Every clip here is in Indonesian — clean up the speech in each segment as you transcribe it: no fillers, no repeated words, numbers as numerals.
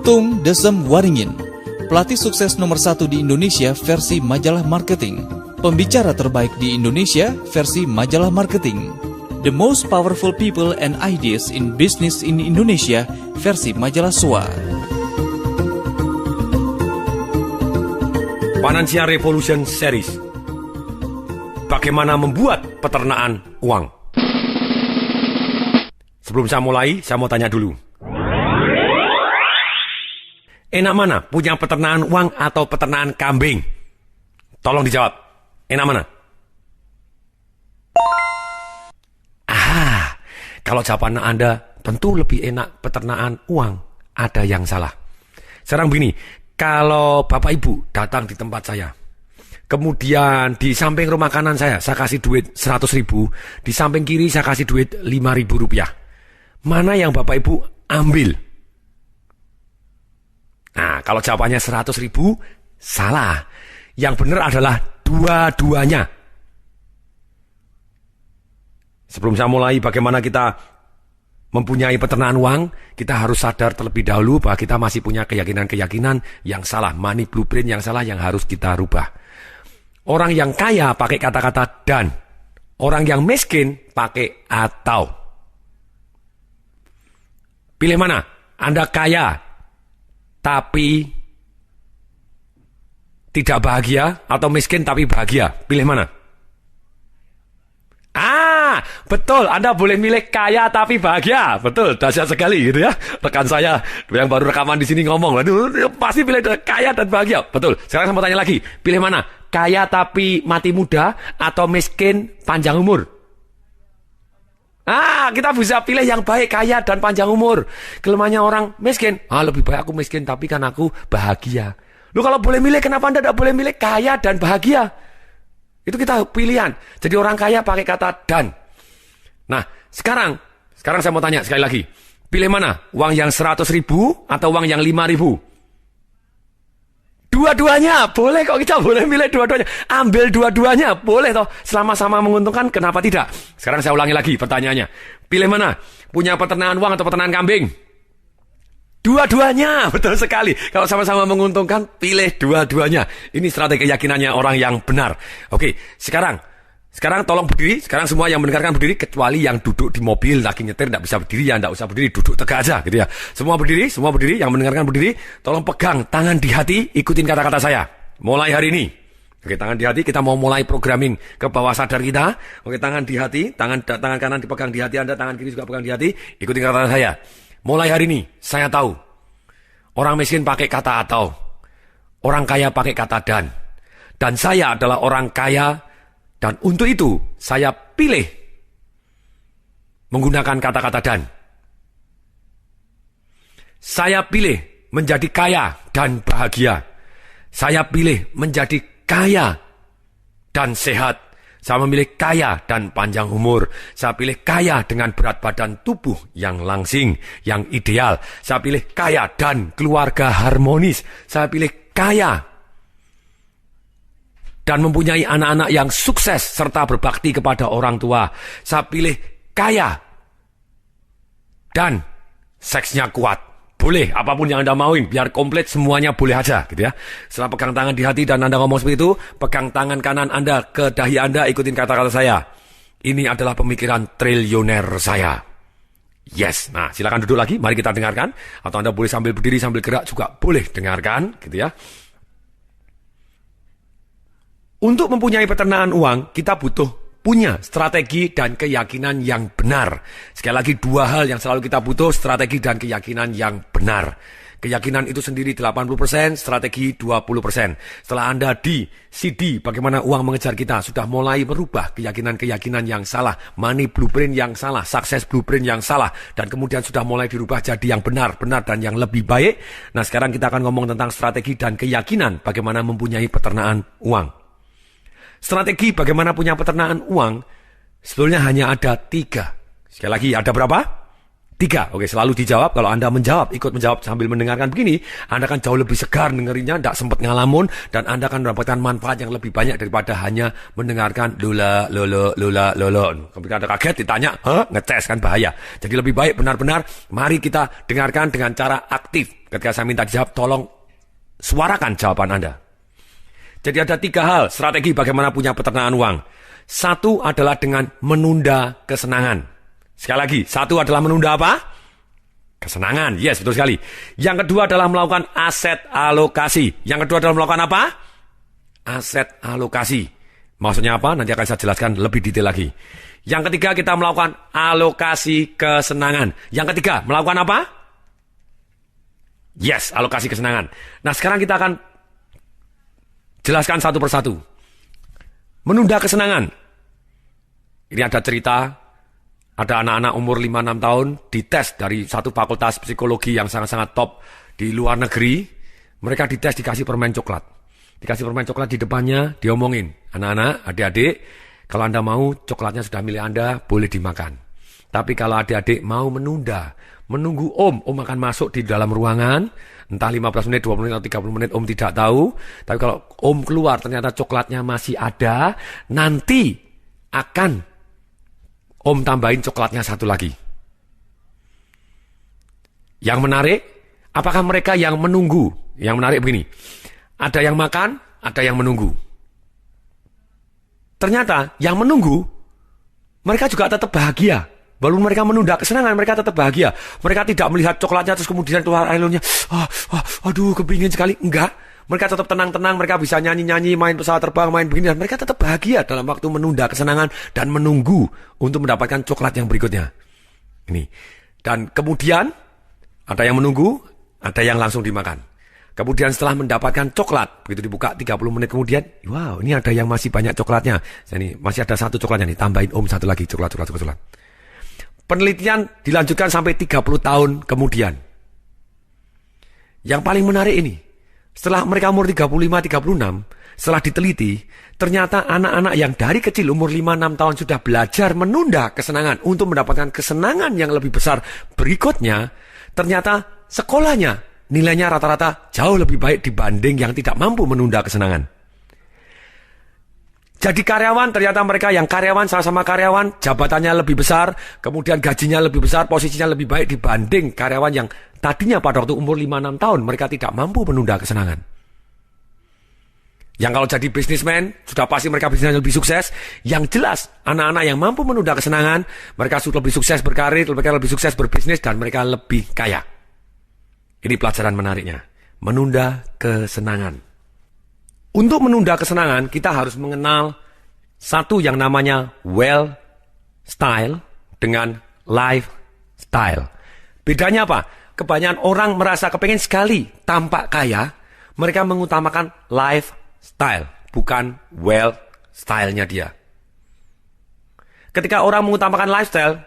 Tung Desem Waringin, pelatih sukses nomor 1 di Indonesia versi majalah marketing. Pembicara terbaik di Indonesia versi majalah marketing. The most powerful people and ideas in business in Indonesia versi majalah SWA. Financial Revolution Series. Bagaimana membuat peternakan uang? Sebelum saya mulai, saya mau tanya dulu. Enak mana? Punya peternakan uang atau peternakan kambing? Tolong dijawab. Enak mana? Kalau jawaban Anda tentu lebih enak peternakan uang. Ada yang salah. Sekarang begini, kalau Bapak Ibu datang di tempat saya, kemudian di samping rumah kanan saya kasih duit 100.000, di samping kiri saya kasih duit 5.000 rupiah. Mana yang Bapak Ibu ambil? Nah, kalau jawabannya 100.000, salah. Yang benar adalah dua-duanya. Sebelum saya mulai bagaimana kita mempunyai peternakan uang, kita harus sadar terlebih dahulu bahwa kita masih punya keyakinan-keyakinan yang salah, money blueprint yang salah yang harus kita rubah. Orang yang kaya pakai kata-kata dan, orang yang miskin pakai atau. Pilih mana? Anda kaya tapi tidak bahagia atau miskin tapi bahagia? Pilih mana? Betul, Anda boleh milih kaya tapi bahagia. Betul, dahsyat sekali gitu ya. Rekan saya yang baru rekaman di sini ngomong, aduh, pasti pilih kaya dan bahagia. Betul. Sekarang saya mau tanya lagi, pilih mana? Kaya tapi mati muda atau miskin panjang umur? Kita bisa pilih yang baik, kaya dan panjang umur. Kelemahannya orang miskin, lebih baik aku miskin tapi kan aku bahagia. Lu kalau boleh milih, kenapa Anda tidak boleh milih kaya dan bahagia? Itu kita pilihan. Jadi orang kaya pakai kata dan. Nah, sekarang saya mau tanya sekali lagi. Pilih mana? Uang yang 100.000 atau uang yang 5.000? Dua-duanya. Boleh kok, kita boleh milih dua-duanya. Ambil dua-duanya. Boleh toh. Selama sama menguntungkan, kenapa tidak? Sekarang saya ulangi lagi pertanyaannya. Pilih mana? Punya peternakan uang atau peternakan kambing? Dua-duanya, betul sekali. Kalau sama-sama menguntungkan, pilih dua-duanya. Ini strategi keyakinannya orang yang benar. Oke, sekarang tolong berdiri. Sekarang semua yang mendengarkan berdiri, kecuali yang duduk di mobil lagi nyetir tidak bisa berdiri, ya tidak usah berdiri, duduk tegak aja gitu ya. Semua berdiri, yang mendengarkan berdiri. Tolong pegang tangan di hati, ikutin kata-kata saya. Mulai hari ini. Oke, tangan di hati, kita mau mulai programming ke bawah sadar kita. Oke, tangan di hati, tangan kanan dipegang di hati Anda, tangan kiri juga pegang di hati. Ikutin kata-kata saya. Mulai hari ini, saya tahu, orang miskin pakai kata atau, orang kaya pakai kata dan saya adalah orang kaya, dan untuk itu, saya pilih menggunakan kata-kata dan. Saya pilih menjadi kaya dan bahagia. Saya pilih menjadi kaya dan sehat. Saya memilih kaya dan panjang umur. Saya pilih kaya dengan berat badan tubuh yang langsing, yang ideal. Saya pilih kaya dan keluarga harmonis. Saya pilih kaya dan mempunyai anak-anak yang sukses serta berbakti kepada orang tua. Saya pilih kaya dan seksnya kuat. Boleh, apapun yang Anda mauin, biar komplit semuanya boleh aja gitu ya. Setelah pegang tangan di hati dan Anda ngomong seperti itu, pegang tangan kanan Anda ke dahi Anda, ikutin kata-kata saya. Ini adalah pemikiran triliuner saya. Yes, nah silakan duduk lagi, mari kita dengarkan. Atau Anda boleh sambil berdiri, sambil gerak juga boleh dengarkan gitu ya. Untuk mempunyai peternakan uang, kita butuh punya strategi dan keyakinan yang benar. Sekali lagi, dua hal yang selalu kita butuh, strategi dan keyakinan yang benar. Keyakinan itu sendiri 80%, strategi 20%. Setelah Anda di CD bagaimana uang mengejar kita, sudah mulai merubah keyakinan-keyakinan yang salah, money blueprint yang salah, success blueprint yang salah, dan kemudian sudah mulai dirubah jadi yang benar dan yang lebih baik. Nah, sekarang kita akan ngomong tentang strategi dan keyakinan bagaimana mempunyai peternakan uang. Strategi bagaimana punya peternakan uang sebetulnya hanya ada 3. Sekali lagi, ada berapa? 3. Oke, selalu dijawab. Kalau Anda menjawab, ikut menjawab sambil mendengarkan begini, Anda akan jauh lebih segar dengerinnya, tidak sempat ngalamun, dan Anda akan mendapatkan manfaat yang lebih banyak daripada hanya mendengarkan lula. Ketika Anda kaget ditanya, ngetes kan bahaya. Jadi lebih baik benar-benar mari kita dengarkan dengan cara aktif. Ketika saya minta dijawab, tolong suarakan jawaban Anda. Jadi ada 3 hal strategi bagaimana punya peternakan uang. 1 adalah dengan menunda kesenangan. Sekali lagi, 1 adalah menunda apa? Kesenangan. Yes, betul sekali. Yang kedua adalah melakukan aset alokasi. Yang kedua adalah melakukan apa? Aset alokasi. Maksudnya apa? Nanti akan saya jelaskan lebih detail lagi. Yang ketiga, kita melakukan alokasi kesenangan. Yang ketiga, melakukan apa? Yes, alokasi kesenangan. Nah, sekarang kita akan jelaskan satu persatu. Menunda kesenangan. Ini ada cerita. Ada anak-anak umur 5-6 tahun dites dari satu fakultas psikologi yang sangat-sangat top di luar negeri. Mereka dites dikasih permen coklat. Dikasih permen coklat di depannya, diomongin. Anak-anak, adik-adik, kalau Anda mau coklatnya sudah milik Anda, boleh dimakan. Tapi kalau adik-adik mau menunda, menunggu om akan masuk di dalam ruangan, entah 15 menit, 20 menit, atau 30 menit, om tidak tahu. Tapi kalau om keluar ternyata coklatnya masih ada, nanti akan om tambahin coklatnya 1 lagi. Yang menarik, apakah mereka yang menunggu? Yang menarik begini, ada yang makan, ada yang menunggu. Ternyata yang menunggu, mereka juga tetap bahagia. Walaupun mereka menunda kesenangan, mereka tetap bahagia. Mereka tidak melihat coklatnya terus kemudian keluar air liurnya. Aduh, kepingin sekali. Enggak. Mereka tetap tenang-tenang, mereka bisa nyanyi-nyanyi, main pesawat terbang, main begini. Dan mereka tetap bahagia dalam waktu menunda kesenangan dan menunggu untuk mendapatkan coklat yang berikutnya. Ini. Dan kemudian, ada yang menunggu, ada yang langsung dimakan. Kemudian setelah mendapatkan coklat, begitu dibuka 30 menit kemudian, wow, ini ada yang masih banyak coklatnya. Ini masih ada 1 coklatnya nih, tambahin om 1 lagi, coklat. Penelitian dilanjutkan sampai 30 tahun kemudian. Yang paling menarik ini, setelah mereka umur 35-36, setelah diteliti, ternyata anak-anak yang dari kecil umur 5-6 tahun sudah belajar menunda kesenangan untuk mendapatkan kesenangan yang lebih besar berikutnya, ternyata sekolahnya nilainya rata-rata jauh lebih baik dibanding yang tidak mampu menunda kesenangan. Jadi karyawan, ternyata mereka yang karyawan, sama-sama karyawan, jabatannya lebih besar, kemudian gajinya lebih besar, posisinya lebih baik dibanding karyawan yang tadinya pada waktu umur 5-6 tahun, mereka tidak mampu menunda kesenangan. Yang kalau jadi bisnismen, sudah pasti mereka bisnisnya lebih sukses. Yang jelas, anak-anak yang mampu menunda kesenangan, mereka sudah lebih sukses berkarir, mereka lebih sukses berbisnis, dan mereka lebih kaya. Ini pelajaran menariknya. Menunda kesenangan. Untuk menunda kesenangan, kita harus mengenal satu yang namanya well style dengan lifestyle. Bedanya apa? Kebanyakan orang merasa kepengen sekali tampak kaya, mereka mengutamakan lifestyle, bukan well style-nya dia. Ketika orang mengutamakan lifestyle,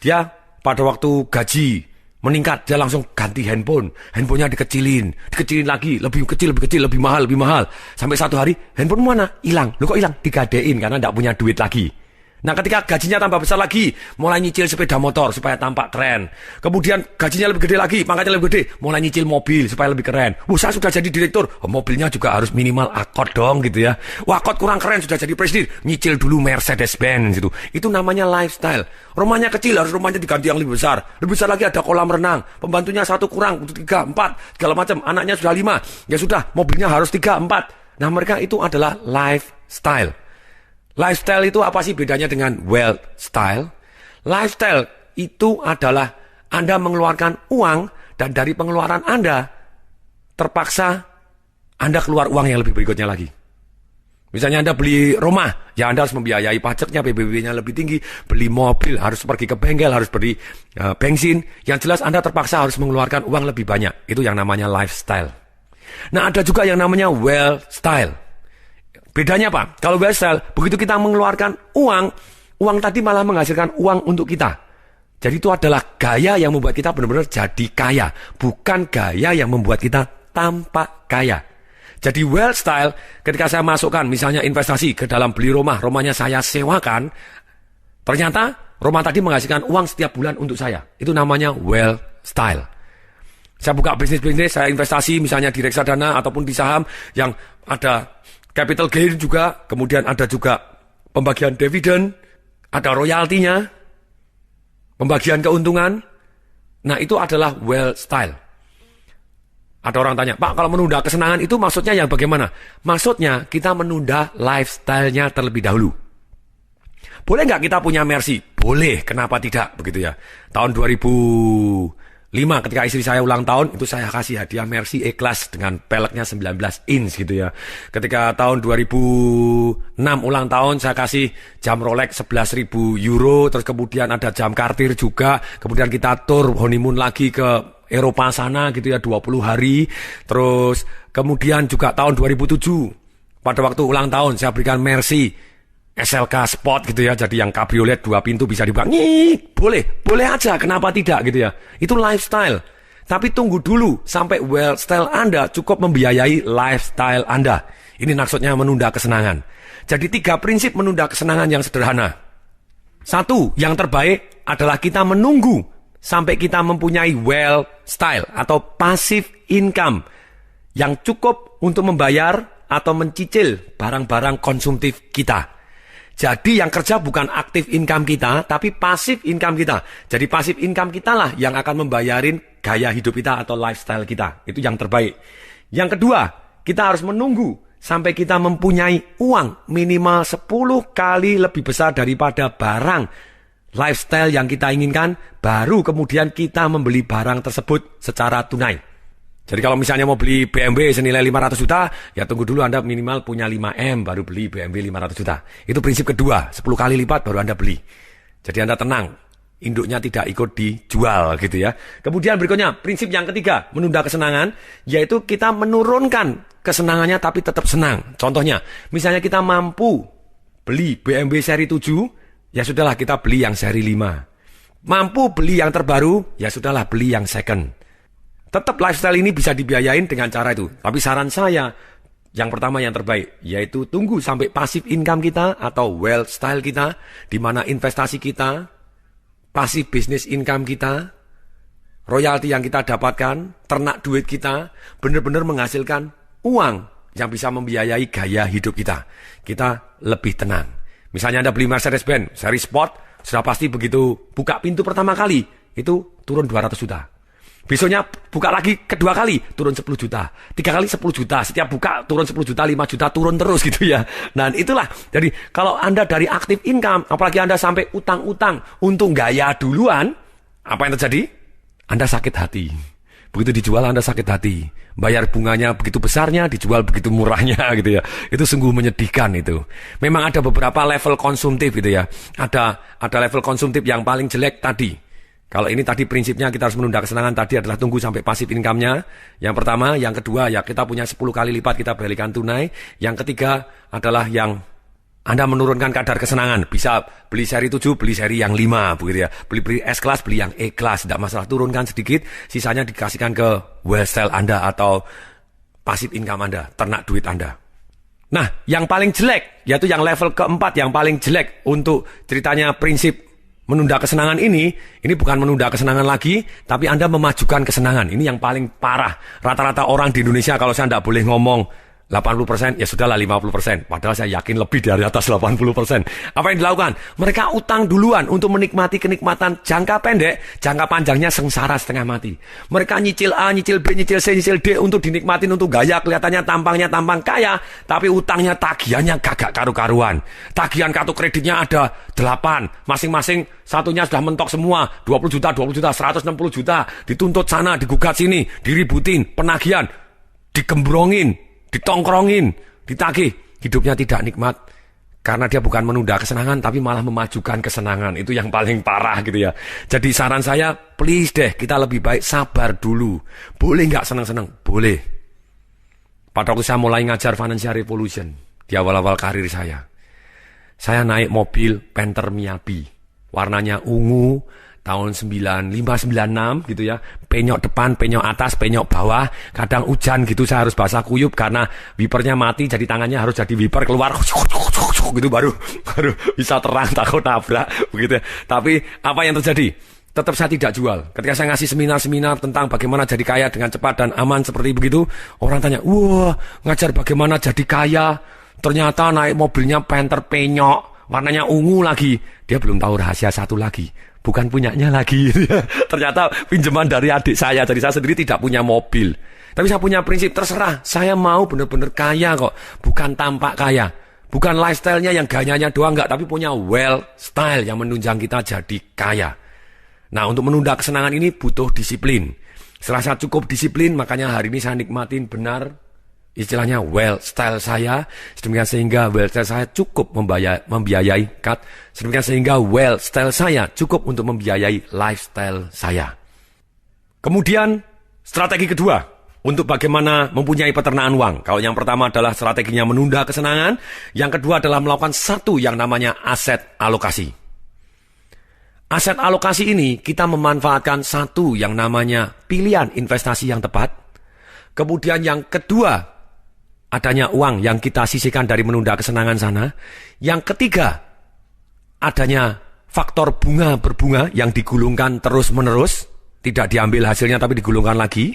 dia pada waktu gaji meningkat, dia langsung ganti handphone. Handphonenya dikecilin lagi, lebih kecil, lebih mahal. Sampai satu hari, handphone mana? Hilang. Loh kok hilang? Digadein karena tidak punya duit lagi. Nah, ketika gajinya tambah besar lagi, mulai nyicil sepeda motor supaya tampak keren. Kemudian gajinya lebih gede lagi, pangkatnya lebih gede, mulai nyicil mobil supaya lebih keren. Saya sudah jadi direktur, mobilnya juga harus minimal Accord dong gitu ya. Accord kurang keren, sudah jadi presiden, nyicil dulu Mercedes-Benz gitu. Itu namanya lifestyle. Rumahnya kecil, harus rumahnya diganti yang lebih besar. Lebih besar lagi ada kolam renang, pembantunya 1 kurang, 3, 4, segala macam. Anaknya sudah 5, ya sudah, mobilnya harus 3, 4. Nah, mereka itu adalah lifestyle. Lifestyle itu apa sih bedanya dengan wealth style? Lifestyle itu adalah Anda mengeluarkan uang dan dari pengeluaran Anda terpaksa Anda keluar uang yang lebih berikutnya lagi. Misalnya Anda beli rumah, ya Anda harus membiayai pajaknya, PBB-nya lebih tinggi. Beli mobil, harus pergi ke bengkel, harus beli bensin. Yang jelas Anda terpaksa harus mengeluarkan uang lebih banyak. Itu yang namanya lifestyle. Nah, ada juga yang namanya wealth style. Bedanya apa? Kalau lifestyle, begitu kita mengeluarkan uang tadi malah menghasilkan uang untuk kita. Jadi itu adalah gaya yang membuat kita benar-benar jadi kaya, bukan gaya yang membuat kita tampak kaya. Jadi wealth style, ketika saya masukkan misalnya investasi ke dalam beli rumah, rumahnya saya sewakan, ternyata Roma tadi menghasilkan uang setiap bulan untuk saya. Itu namanya wealth style. Saya buka bisnis-bisnis, saya investasi misalnya di reksadana ataupun di saham yang ada capital gain juga, kemudian ada juga pembagian dividen, ada royaltinya, pembagian keuntungan. Nah, itu adalah wealth style. Ada orang tanya, Pak, kalau menunda kesenangan itu maksudnya yang bagaimana? Maksudnya kita menunda lifestyle-nya terlebih dahulu. Boleh nggak kita punya Mercy? Boleh, kenapa tidak? Begitu ya. Tahun 2005 ketika istri saya ulang tahun, itu saya kasih hadiah Mercy E-Class dengan peleknya 19 inch gitu ya. Ketika tahun 2006 ulang tahun, saya kasih jam Rolex 11.000 euro, terus kemudian ada jam Cartier juga, kemudian kita tour honeymoon lagi ke Eropa sana gitu ya, 20 hari. Terus kemudian juga tahun 2007, pada waktu ulang tahun, saya berikan Mercy SLK Sport gitu ya, jadi yang kabriolet 2 pintu bisa dibuka. Boleh aja, kenapa tidak gitu ya. Itu lifestyle. Tapi tunggu dulu sampai wealth style Anda cukup membiayai lifestyle Anda. Ini maksudnya menunda kesenangan. Jadi 3 prinsip menunda kesenangan yang sederhana. 1, yang terbaik adalah kita menunggu sampai kita mempunyai wealth style atau passive income yang cukup untuk membayar atau mencicil barang-barang konsumtif kita. Jadi yang kerja bukan aktif income kita, tapi pasif income kita. Jadi pasif income kita lah yang akan membayarin gaya hidup kita atau lifestyle kita. Itu yang terbaik. Yang kedua, kita harus menunggu sampai kita mempunyai uang minimal 10 kali lebih besar daripada barang lifestyle yang kita inginkan, baru kemudian kita membeli barang tersebut secara tunai. Jadi kalau misalnya mau beli BMW senilai 500 juta, ya tunggu dulu Anda minimal punya 5M baru beli BMW 500 juta. Itu prinsip kedua, 10 kali lipat baru Anda beli. Jadi Anda tenang, induknya tidak ikut dijual gitu ya. Kemudian berikutnya, prinsip yang ketiga, menunda kesenangan, yaitu kita menurunkan kesenangannya tapi tetap senang. Contohnya, misalnya kita mampu beli BMW seri 7, ya sudahlah kita beli yang seri 5. Mampu beli yang terbaru, ya sudahlah beli yang second. Tetap lifestyle ini bisa dibiayain dengan cara itu. Tapi saran saya, yang pertama yang terbaik, yaitu tunggu sampai passive income kita atau wealth style kita, di mana investasi kita, passive business income kita, royalti yang kita dapatkan, ternak duit kita, benar-benar menghasilkan uang yang bisa membiayai gaya hidup kita. Kita lebih tenang. Misalnya Anda beli Mercedes-Benz seri Sport, sudah pasti begitu buka pintu pertama kali, itu turun 200 juta. Besoknya buka lagi kedua kali, turun 10 juta. 3 kali 10 juta. Setiap buka turun 10 juta, 5 juta, turun terus gitu ya. Nah itulah. Jadi kalau Anda dari aktif income, apalagi Anda sampai utang-utang untuk gaya duluan, apa yang terjadi? Anda sakit hati. Begitu dijual Anda sakit hati. Bayar bunganya begitu besarnya, dijual begitu murahnya gitu ya. Itu sungguh menyedihkan itu. Memang ada beberapa level konsumtif gitu ya. Ada level konsumtif yang paling jelek tadi. Kalau ini tadi prinsipnya kita harus menunda kesenangan tadi adalah tunggu sampai pasif income-nya. Yang pertama, yang kedua ya kita punya 10 kali lipat kita berikan tunai. Yang ketiga adalah yang Anda menurunkan kadar kesenangan. Bisa beli seri 7, beli seri yang 5 begitu ya. Beli S-Class, beli yang E-Class. Tidak masalah, turunkan sedikit. Sisanya dikasihkan ke wealth style Anda atau pasif income Anda, ternak duit Anda. Nah, yang paling jelek, yaitu yang level keempat, yang paling jelek untuk ceritanya prinsip menunda kesenangan ini bukan menunda kesenangan lagi, tapi Anda memajukan kesenangan. Ini yang paling parah. Rata-rata orang di Indonesia, kalau saya tidak boleh ngomong 80%, ya sudahlah 50%. Padahal saya yakin lebih dari atas 80%. Apa yang dilakukan? Mereka utang duluan untuk menikmati kenikmatan jangka pendek, jangka panjangnya sengsara setengah mati. Mereka nyicil A, nyicil B, nyicil C, nyicil D untuk dinikmatin, untuk gaya, kelihatannya tampangnya tampang kaya, tapi utangnya, tagihannya gagak karu-karuan. Tagihan kartu kreditnya ada 8, masing-masing satunya sudah mentok semua, 20 juta, 160 juta, dituntut sana, digugat sini, diributin, penagihan, digembrongin, ditongkrongin, ditagih. Hidupnya tidak nikmat karena dia bukan menunda kesenangan tapi malah memajukan kesenangan. Itu yang paling parah gitu ya. Jadi saran saya, please deh, kita lebih baik sabar dulu. Boleh nggak senang-senang? Boleh. Pada waktu saya mulai ngajar Financial Revolution di awal-awal karir saya naik mobil Panther Miyabi, warnanya ungu, tahun 95, 96 gitu ya. Penyok depan, penyok atas, penyok bawah. Kadang hujan gitu saya harus basah kuyup karena wipernya mati, jadi tangannya harus jadi wiper keluar gitu baru bisa terang, takut nabrak begitu ya. Tapi apa yang terjadi? Tetap saya tidak jual. Ketika saya ngasih seminar-seminar tentang bagaimana jadi kaya dengan cepat dan aman seperti begitu, orang tanya, wah ngajar bagaimana jadi kaya, ternyata naik mobilnya Panther penyok, warnanya ungu lagi. Dia belum tahu rahasia satu lagi, bukan punyanya lagi. Ternyata pinjaman dari adik saya, jadi saya sendiri tidak punya mobil. Tapi saya punya prinsip, terserah, saya mau benar-benar kaya kok, bukan tampak kaya. Bukan lifestyle-nya yang gayanya doang, enggak, tapi punya well style yang menunjang kita jadi kaya. Nah, untuk menunda kesenangan ini butuh disiplin. Setelah saya cukup disiplin, makanya hari ini saya nikmatin benar istilahnya well style saya. Sedemikian sehingga well style saya cukup membiayai sedemikian sehingga well style saya cukup untuk membiayai lifestyle saya. Kemudian strategi kedua untuk bagaimana mempunyai peternakan uang. Kalau yang pertama adalah strateginya menunda kesenangan, yang kedua adalah melakukan satu yang namanya aset alokasi. Aset alokasi ini kita memanfaatkan satu yang namanya pilihan investasi yang tepat. Kemudian yang kedua, adanya uang yang kita sisihkan dari menunda kesenangan sana. Yang ketiga, adanya faktor bunga berbunga yang digulungkan terus-menerus. Tidak diambil hasilnya tapi digulungkan lagi.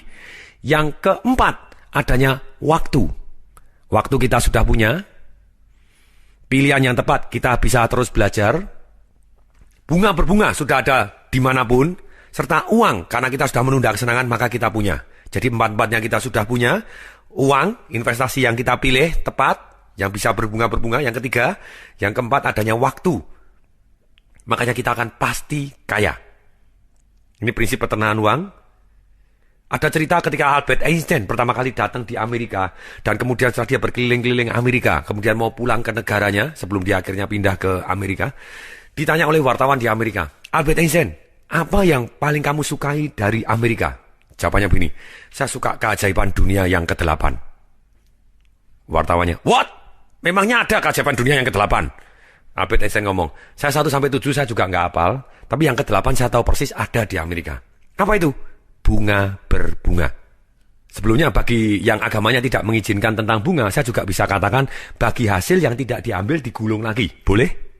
Yang keempat, adanya waktu. Waktu kita sudah punya. Pilihan yang tepat, kita bisa terus belajar. Bunga berbunga sudah ada dimanapun, serta uang, karena kita sudah menunda kesenangan maka kita punya. Jadi empat-empatnya kita sudah punya. Uang, investasi yang kita pilih tepat, yang bisa berbunga-berbunga. Yang ketiga, yang keempat adanya waktu. Makanya kita akan pasti kaya. Ini prinsip peternakan uang. Ada cerita ketika Albert Einstein pertama kali datang di Amerika, dan kemudian setelah dia berkeliling-keliling Amerika, kemudian mau pulang ke negaranya sebelum dia akhirnya pindah ke Amerika. Ditanya oleh wartawan di Amerika, Albert Einstein, apa yang paling kamu sukai dari Amerika? Jawabannya begini, saya suka keajaiban dunia yang ke-8. Wartawannya, what? Memangnya ada keajaiban dunia yang ke-8? Albert Einstein ngomong, saya 1-7 saya juga nggak hafal, tapi yang ke-8 saya tahu persis ada di Amerika. Apa itu? Bunga berbunga. Sebelumnya bagi yang agamanya tidak mengizinkan tentang bunga, saya juga bisa katakan bagi hasil yang tidak diambil digulung lagi. Boleh?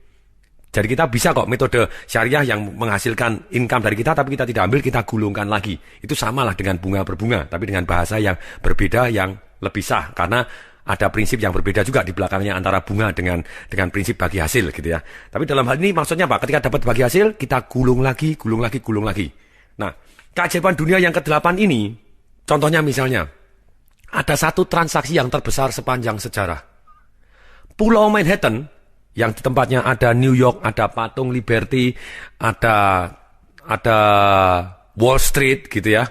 Jadi kita bisa kok metode syariah yang menghasilkan income dari kita, tapi kita tidak ambil, kita gulungkan lagi. Itu samalah dengan bunga berbunga, tapi dengan bahasa yang berbeda, yang lebih sah. Karena ada prinsip yang berbeda juga di belakangnya antara bunga dengan prinsip bagi hasil gitu ya. Tapi dalam hal ini maksudnya apa? Ketika dapat bagi hasil, kita gulung lagi, gulung lagi, gulung lagi. Nah, keajaiban dunia yang ke-8 ini, contohnya misalnya, ada satu transaksi yang terbesar sepanjang sejarah. Pulau Manhattan, yang di tempatnya ada New York, ada patung Liberty, ada Wall Street gitu ya.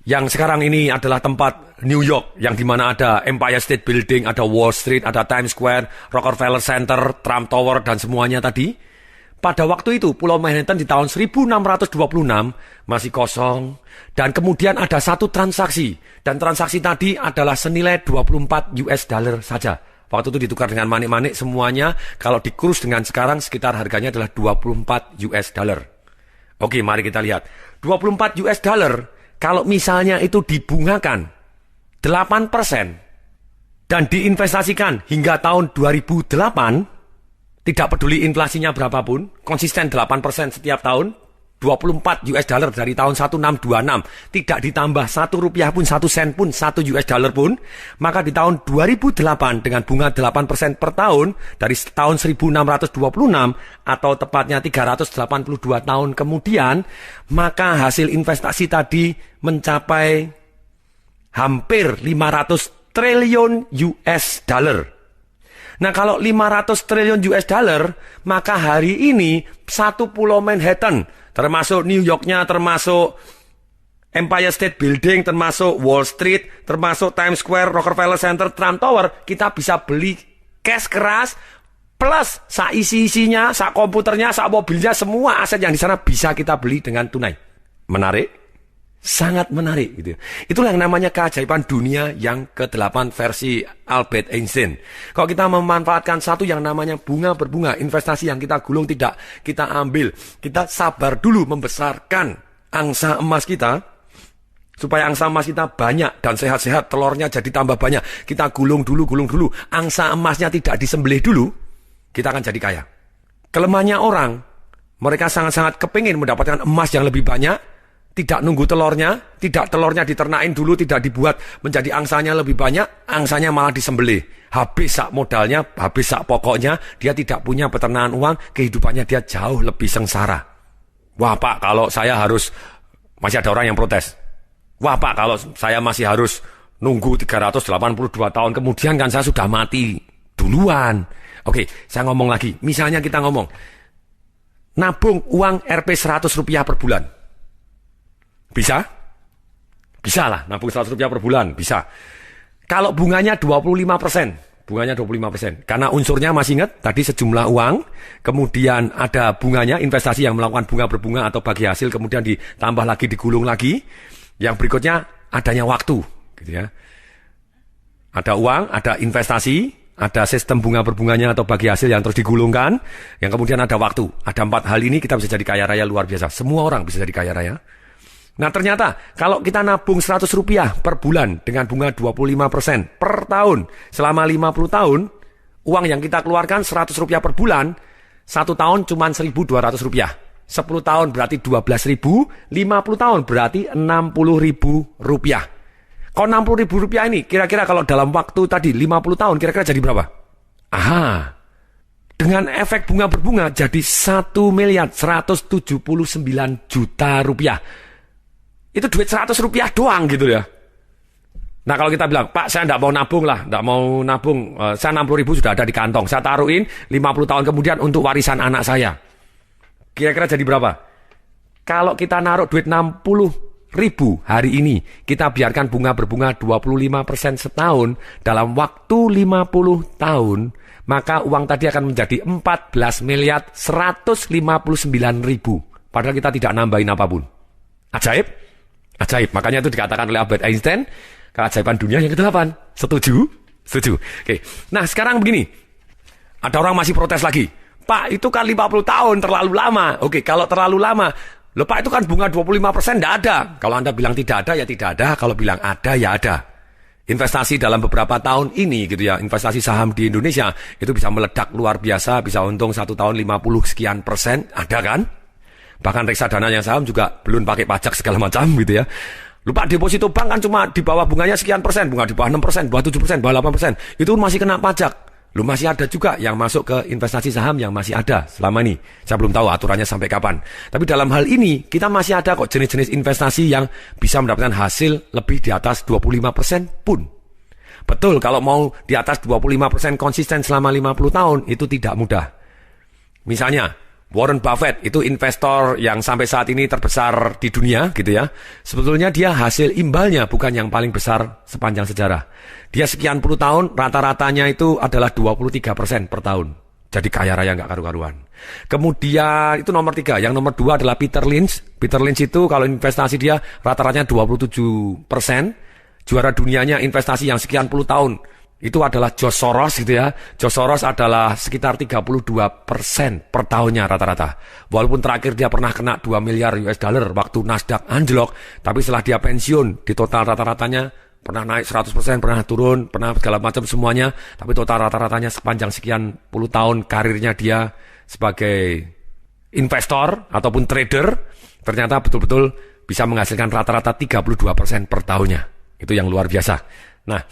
Yang sekarang ini adalah tempat New York, yang dimana ada Empire State Building, ada Wall Street, ada Times Square, Rockefeller Center, Trump Tower, dan semuanya tadi. Pada waktu itu, Pulau Manhattan di tahun 1626 masih kosong. Dan kemudian ada satu transaksi. Dan transaksi tadi adalah senilai 24 US dollar saja. Waktu itu ditukar dengan manik-manik semuanya. Kalau dikurus dengan sekarang sekitar harganya adalah 24 US dollar. Oke, mari kita lihat. 24 US dollar, kalau misalnya itu dibungakan 8% dan diinvestasikan hingga tahun 2008, tidak peduli inflasinya berapapun, konsisten 8% setiap tahun, 24 US dollar dari tahun 1626, tidak ditambah 1 rupiah pun, 1 sen pun, 1 US dollar pun, maka di tahun 2008 dengan bunga 8% per tahun, dari tahun 1626 atau tepatnya 382 tahun kemudian, maka hasil investasi tadi mencapai hampir 500 triliun US dollar. Nah, kalau 500 triliun US dollar, maka hari ini satu pulau Manhattan, termasuk New York-nya, termasuk Empire State Building, termasuk Wall Street, termasuk Times Square, Rockefeller Center, Trump Tower, kita bisa beli cash keras, plus sak isi-isinya, sak komputernya, sak mobilnya, semua aset yang di sana bisa kita beli dengan tunai. Menarik? Sangat menarik gitu. Itulah yang namanya keajaiban dunia yang ke-8 versi Albert Einstein. Kalau kita memanfaatkan satu yang namanya bunga berbunga, investasi yang kita gulung tidak kita ambil, kita sabar dulu membesarkan angsa emas kita, supaya angsa emas kita banyak dan sehat-sehat, telurnya jadi tambah banyak. Kita gulung dulu, angsa emasnya tidak disembelih dulu, kita akan jadi kaya. Kelemahannya orang, mereka sangat-sangat kepingin mendapatkan emas yang lebih banyak, tidak nunggu telurnya, tidak telurnya diternain dulu, tidak dibuat menjadi angsanya lebih banyak, angsanya malah disembelih. Habis sak modalnya, habis sak pokoknya, dia tidak punya peternakan uang, kehidupannya dia jauh lebih sengsara. Wah Pak, kalau saya harus, masih ada orang yang protes. Wah Pak, kalau saya masih harus nunggu 382 tahun kemudian kan saya sudah mati duluan. Oke, saya ngomong lagi. Misalnya kita ngomong, nabung uang Rp 100 per bulan. Bisa? Bisa lah, nabung Rp100 per bulan, bisa. Kalau bunganya 25%, bunganya 25%. Karena unsurnya masih ingat, tadi sejumlah uang, kemudian ada bunganya, investasi yang melakukan bunga berbunga atau bagi hasil, kemudian ditambah lagi, digulung lagi. Yang berikutnya, adanya waktu, gitu ya. Ada uang, ada investasi, ada sistem bunga berbunganya atau bagi hasil yang terus digulungkan, yang kemudian ada waktu. Ada 4 hal ini kita bisa jadi kaya raya luar biasa. Semua orang bisa jadi kaya raya. Nah ternyata kalau kita nabung Rp100 per bulan dengan bunga 25% per tahun selama 50 tahun, uang yang kita keluarkan Rp100 per bulan, 1 tahun cuma Rp1.200. 10 tahun berarti 12.000, 50 tahun berarti Rp60.000. Kalau Rp60.000 ini kira-kira kalau dalam waktu tadi 50 tahun kira-kira jadi berapa? Aha, dengan efek bunga berbunga jadi Rp1.179.000.000. Itu duit Rp100 doang gitu ya. Nah kalau kita bilang, Pak saya tidak mau nabung lah, tidak mau nabung, saya 60.000 sudah ada di kantong, saya taruhin 50 tahun kemudian untuk warisan anak saya. Kira-kira jadi berapa? Kalau kita naruh duit 60.000 hari ini, kita biarkan bunga berbunga 25% setahun, dalam waktu 50 tahun, maka uang tadi akan menjadi 14.159.000. Padahal kita tidak nambahin apapun. Ajaib? Ajaib, makanya itu dikatakan oleh Albert Einstein, keajaiban dunia yang ke-8. Setuju? Setuju. Oke. Nah sekarang begini, ada orang masih protes lagi. Pak itu kan 50 tahun terlalu lama. Oke, kalau terlalu lama, loh Pak itu kan bunga 25% tidak ada. Kalau Anda bilang tidak ada ya tidak ada, kalau bilang ada ya ada. Investasi dalam beberapa tahun ini gitu ya, investasi saham di Indonesia itu bisa meledak luar biasa, bisa untung 1 tahun 50 sekian persen, ada kan? Bahkan reksadana yang saham juga belum pakai pajak segala macam gitu ya. Lupa deposito bank kan cuma di bawah bunganya sekian persen, bunga di bawah 6%, bawah 7%, bawah 8%. Itu masih kena pajak. Lu masih ada juga yang masuk ke investasi saham yang masih ada selama ini. Saya belum tahu aturannya sampai kapan. Tapi dalam hal ini kita masih ada kok jenis-jenis investasi yang bisa mendapatkan hasil lebih di atas 25% pun. Betul, kalau mau di atas 25% konsisten selama 50 tahun itu tidak mudah. Misalnya Warren Buffett itu investor yang sampai saat ini terbesar di dunia gitu ya. Sebetulnya dia hasil imbalnya bukan yang paling besar sepanjang sejarah. Dia sekian puluh tahun rata-ratanya itu adalah 23% per tahun. Jadi kaya raya nggak karu-karuan. Kemudian itu nomor 3. Yang nomor 2 adalah Peter Lynch. Peter Lynch itu kalau investasi dia rata-ratanya 27%. Juara dunianya investasi yang sekian puluh tahun. Itu adalah George Soros gitu ya. George Soros adalah sekitar 32% per tahunnya rata-rata. Walaupun terakhir dia pernah kena 2 miliar US dollar waktu Nasdaq anjlok. Tapi setelah dia pensiun, di total rata-ratanya pernah naik 100%, pernah turun, pernah segala macam semuanya. Tapi total rata-ratanya sepanjang sekian puluh tahun karirnya dia sebagai investor ataupun trader, ternyata betul-betul bisa menghasilkan rata-rata 32% per tahunnya. Itu yang luar biasa. Nah,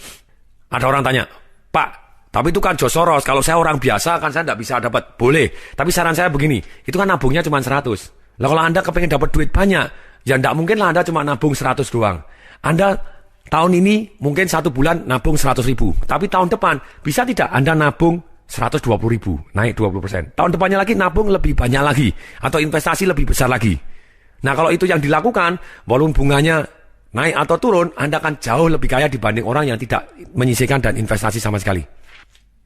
ada orang tanya, Pak, tapi itu kan George Soros, kalau saya orang biasa kan saya tidak bisa dapat. Boleh, tapi saran saya begini, itu kan nabungnya cuma 100. Lah kalau Anda kepengen dapat duit banyak, ya tidak mungkin lah Anda cuma nabung 100 doang. Anda tahun ini mungkin 1 bulan nabung 100.000, tapi tahun depan bisa tidak Anda nabung 120.000, naik 20%. Tahun depannya lagi nabung lebih banyak lagi, atau investasi lebih besar lagi. Nah kalau itu yang dilakukan, walaupun bunganya naik atau turun, Anda akan jauh lebih kaya dibanding orang yang tidak menyisihkan dan investasi sama sekali.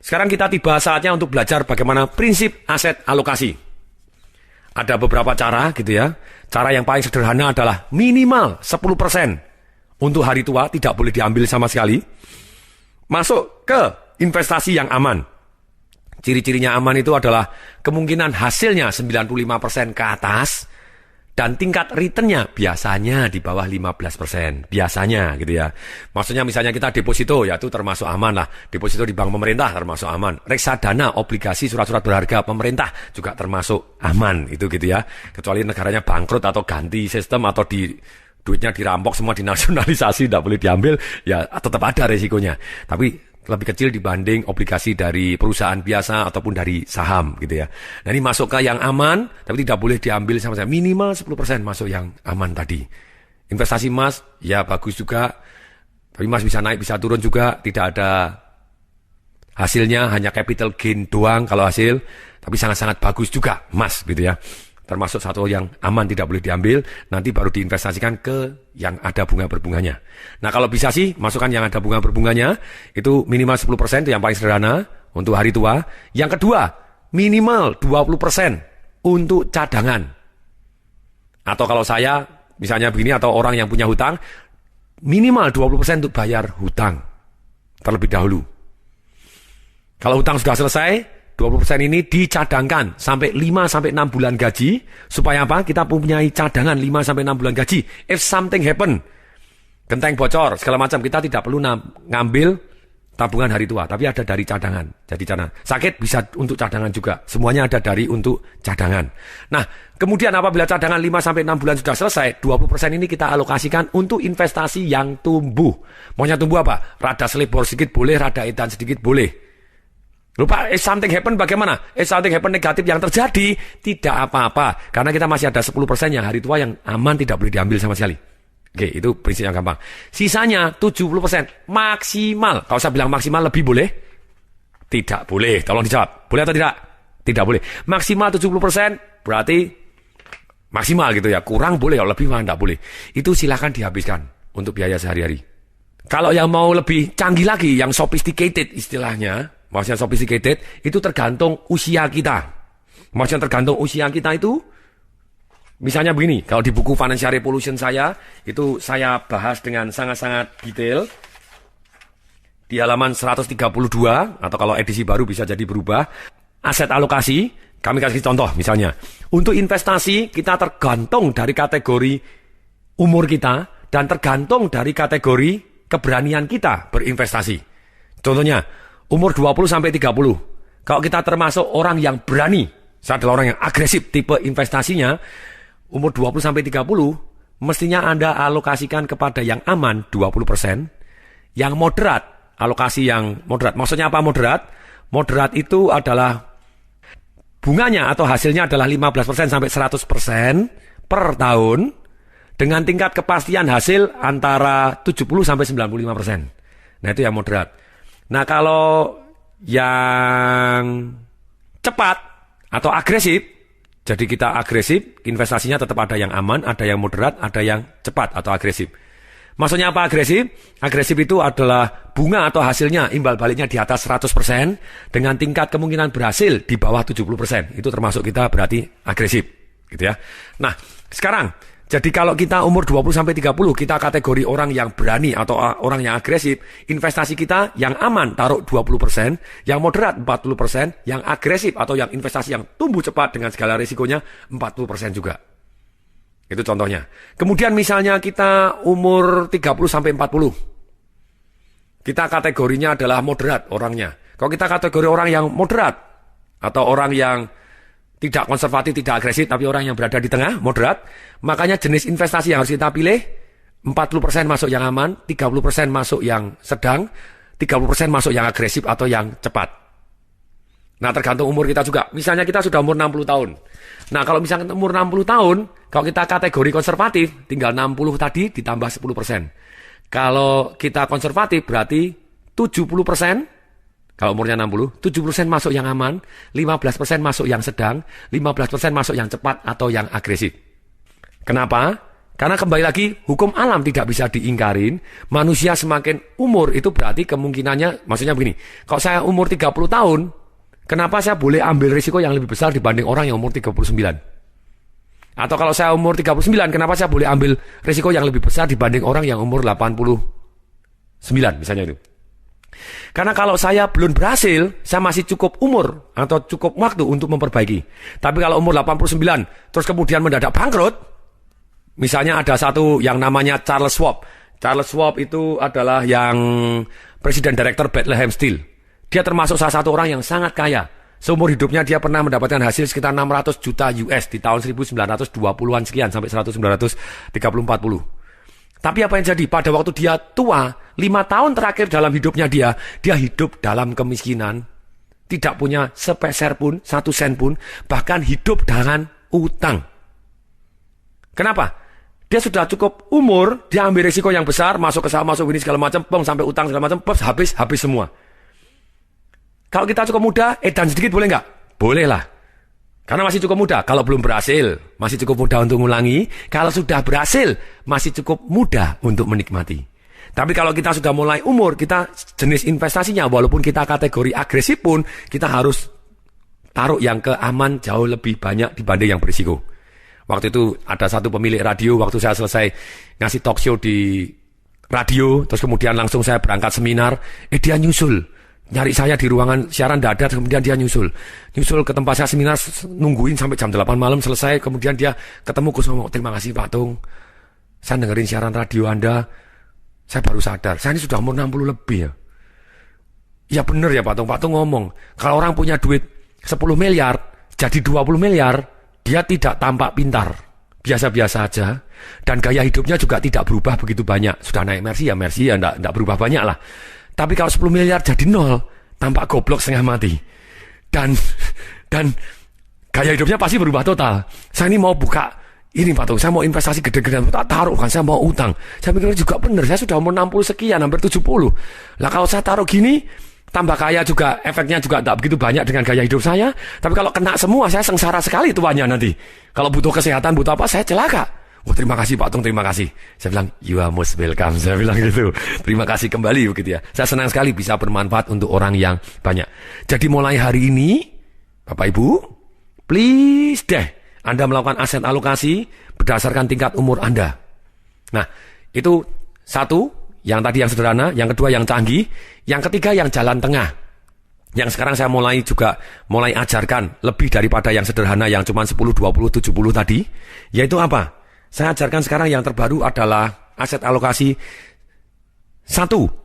Sekarang kita tiba saatnya untuk belajar bagaimana prinsip aset alokasi. Ada beberapa cara gitu ya. Cara yang paling sederhana adalah minimal 10% untuk hari tua, tidak boleh diambil sama sekali. Masuk ke investasi yang aman. Ciri-cirinya aman itu adalah kemungkinan hasilnya 95% ke atas dan tingkat returnnya biasanya di bawah 15%. Biasanya gitu ya. Maksudnya misalnya kita deposito, ya itu termasuk aman lah. Deposito di bank pemerintah termasuk aman. Reksadana, obligasi, surat-surat berharga pemerintah juga termasuk aman. Itu gitu ya. Kecuali negaranya bangkrut atau ganti sistem atau duitnya dirampok semua, dinasionalisasi, tidak boleh diambil, ya tetap ada resikonya. Tapi lebih kecil dibanding obligasi dari perusahaan biasa ataupun dari saham gitu ya. Nah ini masuk ke yang aman, tapi tidak boleh diambil sama sekali. Minimal 10% masuk yang aman tadi. Investasi emas, ya bagus juga. Tapi emas bisa naik, bisa turun juga. Tidak ada hasilnya, hanya capital gain doang kalau hasil. Tapi sangat-sangat bagus juga emas gitu ya. Termasuk satu yang aman, tidak boleh diambil, nanti baru diinvestasikan ke yang ada bunga berbunganya. Nah kalau bisa sih masukkan yang ada bunga berbunganya, itu minimal 10%, itu yang paling sederhana untuk hari tua. Yang kedua, minimal 20% untuk cadangan. Atau kalau saya, misalnya begini, atau orang yang punya hutang, minimal 20% untuk bayar hutang terlebih dahulu. Kalau hutang sudah selesai, 20% ini dicadangkan sampai 5-6 bulan gaji. Supaya apa? Kita punya cadangan 5-6 bulan gaji. If something happen, genteng bocor, segala macam, kita tidak perlu ngambil tabungan hari tua. Tapi ada dari cadangan. Jadi cadangan. Sakit bisa untuk cadangan juga. Semuanya ada dari untuk cadangan. Nah, kemudian apabila cadangan 5-6 bulan sudah selesai, 20% ini kita alokasikan untuk investasi yang tumbuh. Maunya tumbuh apa? Rada selebor sedikit boleh, rada edan sedikit boleh. Lupa, if something happen bagaimana? If something happen negatif yang terjadi, tidak apa-apa. Karena kita masih ada 10% yang hari tua yang aman, tidak boleh diambil sama sekali. Oke, itu prinsip yang gampang. Sisanya 70% maksimal. Kalau saya bilang maksimal lebih boleh? Tidak boleh. Tolong dijawab. Boleh atau tidak? Tidak boleh. Maksimal 70% berarti maksimal gitu ya. Kurang boleh, kalau lebih mah tidak boleh. Itu silakan dihabiskan untuk biaya sehari-hari. Kalau yang mau lebih canggih lagi, yang sophisticated istilahnya, maksudnya sophisticated, itu tergantung usia kita. Maksudnya tergantung usia kita itu, misalnya begini, kalau di buku Financial Revolution saya, itu saya bahas dengan sangat-sangat detail. Di halaman 132, atau kalau edisi baru bisa jadi berubah, aset alokasi, kami kasih contoh misalnya. Untuk investasi, kita tergantung dari kategori umur kita, dan tergantung dari kategori keberanian kita berinvestasi. Contohnya, umur 20-30. Kalau kita termasuk orang yang berani, saya adalah orang yang agresif, tipe investasinya, umur 20-30, mestinya Anda alokasikan kepada yang aman 20%, yang moderat, alokasi yang moderat. Maksudnya apa moderat? Moderat itu adalah bunganya atau hasilnya adalah 15% sampai 100% per tahun, dengan tingkat kepastian hasil antara 70 sampai 95%. Nah itu yang moderat. Nah kalau yang cepat atau agresif, jadi kita agresif, investasinya tetap ada yang aman, ada yang moderat, ada yang cepat atau agresif. Maksudnya apa agresif? Agresif itu adalah bunga atau hasilnya imbal baliknya di atas 100% dengan tingkat kemungkinan berhasil di bawah 70%. Itu termasuk kita berarti agresif, gitu ya. Nah, sekarang jadi kalau kita umur 20-30, kita kategori orang yang berani atau orang yang agresif, investasi kita yang aman taruh 20%, yang moderat 40%, yang agresif atau yang investasi yang tumbuh cepat dengan segala risikonya 40% juga. Itu contohnya. Kemudian misalnya kita umur 30-40. Kita kategorinya adalah moderat orangnya. Kalau kita kategori orang yang moderat atau orang yang tidak konservatif, tidak agresif, tapi orang yang berada di tengah, moderat. Makanya jenis investasi yang harus kita pilih, 40% masuk yang aman, 30% masuk yang sedang, 30% masuk yang agresif atau yang cepat. Nah tergantung umur kita juga. Misalnya kita sudah umur 60 tahun. Nah kalau misalnya umur 60 tahun, kalau kita kategori konservatif, tinggal 60 tadi ditambah 10%. Kalau kita konservatif berarti 70%. Kalau umurnya 60, 7% masuk yang aman, 15% masuk yang sedang, 15% masuk yang cepat atau yang agresif. Kenapa? Karena kembali lagi, hukum alam tidak bisa diingkarin. Manusia semakin umur itu berarti kemungkinannya, maksudnya begini, kalau saya umur 30 tahun, kenapa saya boleh ambil risiko yang lebih besar dibanding orang yang umur 39? Atau kalau saya umur 39, kenapa saya boleh ambil risiko yang lebih besar dibanding orang yang umur 89 misalnya itu. Karena kalau saya belum berhasil, saya masih cukup umur atau cukup waktu untuk memperbaiki. Tapi kalau umur 89, terus kemudian mendadak bangkrut, misalnya ada satu yang namanya Charles Schwab. Charles Schwab itu adalah yang Presiden Direktur Bethlehem Steel. Dia termasuk salah satu orang yang sangat kaya. Seumur hidupnya dia pernah mendapatkan hasil sekitar 600 juta US di tahun 1920-an sekian sampai 1930-40. Tapi apa yang jadi? Pada waktu dia tua, 5 tahun terakhir dalam hidupnya dia hidup dalam kemiskinan. Tidak punya sepeser pun, 1 sen pun, bahkan hidup dengan utang. Kenapa? Dia sudah cukup umur, dia ambil risiko yang besar, masuk ke saham, masuk ini segala macam, sampai utang segala macam, habis semua. Kalau kita cukup muda, edan sedikit boleh nggak? Boleh lah. Karena masih cukup muda. Kalau belum berhasil, masih cukup muda untuk mengulangi. Kalau sudah berhasil, masih cukup muda untuk menikmati. Tapi kalau kita sudah mulai umur, kita jenis investasinya, walaupun kita kategori agresif pun, kita harus taruh yang ke aman jauh lebih banyak dibanding yang berisiko. Waktu itu ada satu pemilik radio, waktu saya selesai ngasih talk show di radio, terus kemudian langsung saya berangkat seminar, dia nyusul. Nyari saya di ruangan siaran dadat, kemudian dia nyusul ke tempat saya seminar, nungguin sampai jam 8 malam selesai, kemudian dia ketemu Gus ngomong, terima kasih Pak Tung, saya dengerin siaran radio Anda, saya baru sadar, saya ini sudah umur 60 lebih ya. Ya bener ya Pak Tung ngomong, kalau orang punya duit 10 miliar, jadi 20 miliar, dia tidak tampak pintar, biasa-biasa aja, dan gaya hidupnya juga tidak berubah begitu banyak, sudah naik Mercy ya enggak berubah banyak lah. Tapi kalau 10 miliar jadi 0, tampak goblok setengah mati. Dan gaya hidupnya pasti berubah total. Saya ini mau buka, ini Pak Tung, saya mau investasi gede-gedean, tak taruh kan, saya mau utang. Saya pikir juga benar, saya sudah umur 60 sekian, hampir 70. Lah kalau saya taruh gini, tambah kaya juga, efeknya juga tak begitu banyak dengan gaya hidup saya. Tapi kalau kena semua, saya sengsara sekali tuanya nanti. Kalau butuh kesehatan, butuh apa, saya celaka. Oh terima kasih Pak Tung, terima kasih. Saya bilang, you are most welcome. Saya bilang gitu. Terima kasih kembali begitu ya. Saya senang sekali bisa bermanfaat untuk orang yang banyak. Jadi mulai hari ini, Bapak Ibu, please deh, Anda melakukan aset alokasi berdasarkan tingkat umur Anda. Nah, itu satu, yang tadi yang sederhana, yang kedua yang canggih, yang ketiga yang jalan tengah. Yang sekarang saya mulai ajarkan lebih daripada yang sederhana yang cuma 10, 20, 70 tadi, yaitu apa? Saya ajarkan sekarang yang terbaru adalah aset alokasi 1,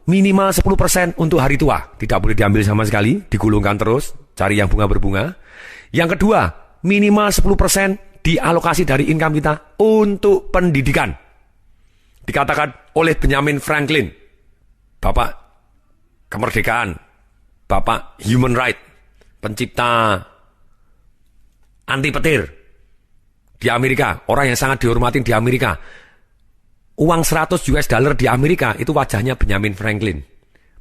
minimal 10% untuk hari tua. Tidak boleh diambil sama sekali, digulungkan terus, cari yang bunga berbunga. Yang kedua, minimal 10% dialokasi dari income kita untuk pendidikan. Dikatakan oleh Benjamin Franklin, Bapak kemerdekaan, Bapak human right, pencipta anti petir di Amerika, orang yang sangat dihormatin di Amerika. Uang 100 US dollar di Amerika itu wajahnya Benjamin Franklin.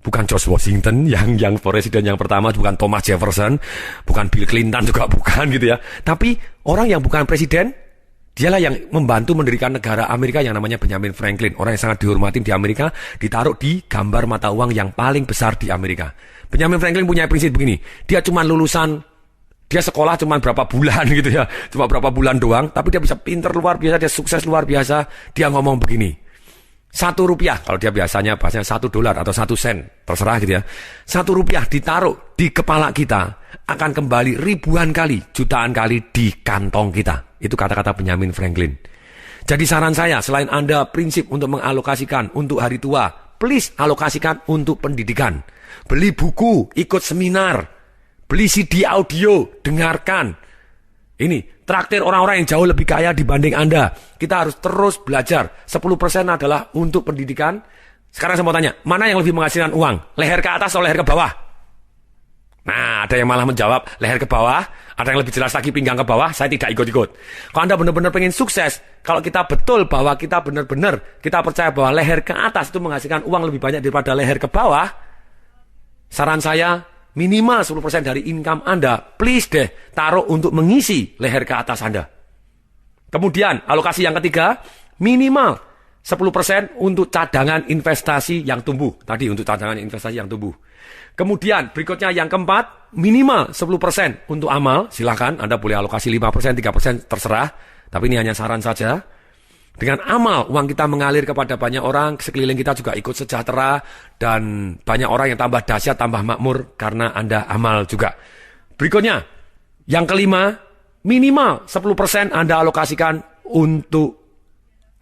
Bukan George Washington yang presiden yang pertama, bukan Thomas Jefferson, bukan Bill Clinton juga bukan gitu ya. Tapi orang yang bukan presiden, dialah yang membantu mendirikan negara Amerika yang namanya Benjamin Franklin. Orang yang sangat dihormatin di Amerika, ditaruh di gambar mata uang yang paling besar di Amerika. Benjamin Franklin punya prinsip begini, dia cuma dia sekolah cuma berapa bulan gitu ya, cuma berapa bulan doang, tapi dia bisa pinter luar biasa, dia sukses luar biasa. Dia ngomong begini, 1 rupiah, kalau dia biasanya bahasanya $1 atau 1 sen, terserah gitu ya. 1 rupiah ditaruh di kepala kita, akan kembali ribuan kali, jutaan kali di kantong kita. Itu kata-kata Benjamin Franklin. Jadi saran saya, selain Anda prinsip untuk mengalokasikan untuk hari tua, please alokasikan untuk pendidikan. Beli buku, ikut seminar, beli CD audio, dengarkan. Ini, traktir orang-orang yang jauh lebih kaya dibanding Anda. Kita harus terus belajar. 10% adalah untuk pendidikan. Sekarang saya mau tanya, mana yang lebih menghasilkan uang? Leher ke atas atau leher ke bawah? Nah, ada yang malah menjawab leher ke bawah. Ada yang lebih jelas lagi pinggang ke bawah. Saya tidak ikut-ikut. Kalau Anda benar-benar pengen sukses, kalau kita betul bahwa kita benar-benar, kita percaya bahwa leher ke atas itu menghasilkan uang lebih banyak daripada leher ke bawah, saran saya, minimal 10% dari income Anda, please deh, taruh untuk mengisi leher ke atas Anda. Kemudian, alokasi yang ketiga, minimal 10% untuk cadangan investasi yang tumbuh. Tadi untuk cadangan investasi yang tumbuh. Kemudian, berikutnya yang keempat, minimal 10% untuk amal. Silakan, Anda boleh alokasi 5%, 3%, terserah. Tapi ini hanya saran saja. Dengan amal, uang kita mengalir kepada banyak orang, sekeliling kita juga ikut sejahtera, dan banyak orang yang tambah dahsyat, tambah makmur, karena Anda amal juga. Berikutnya, yang kelima, minimal 10% Anda alokasikan untuk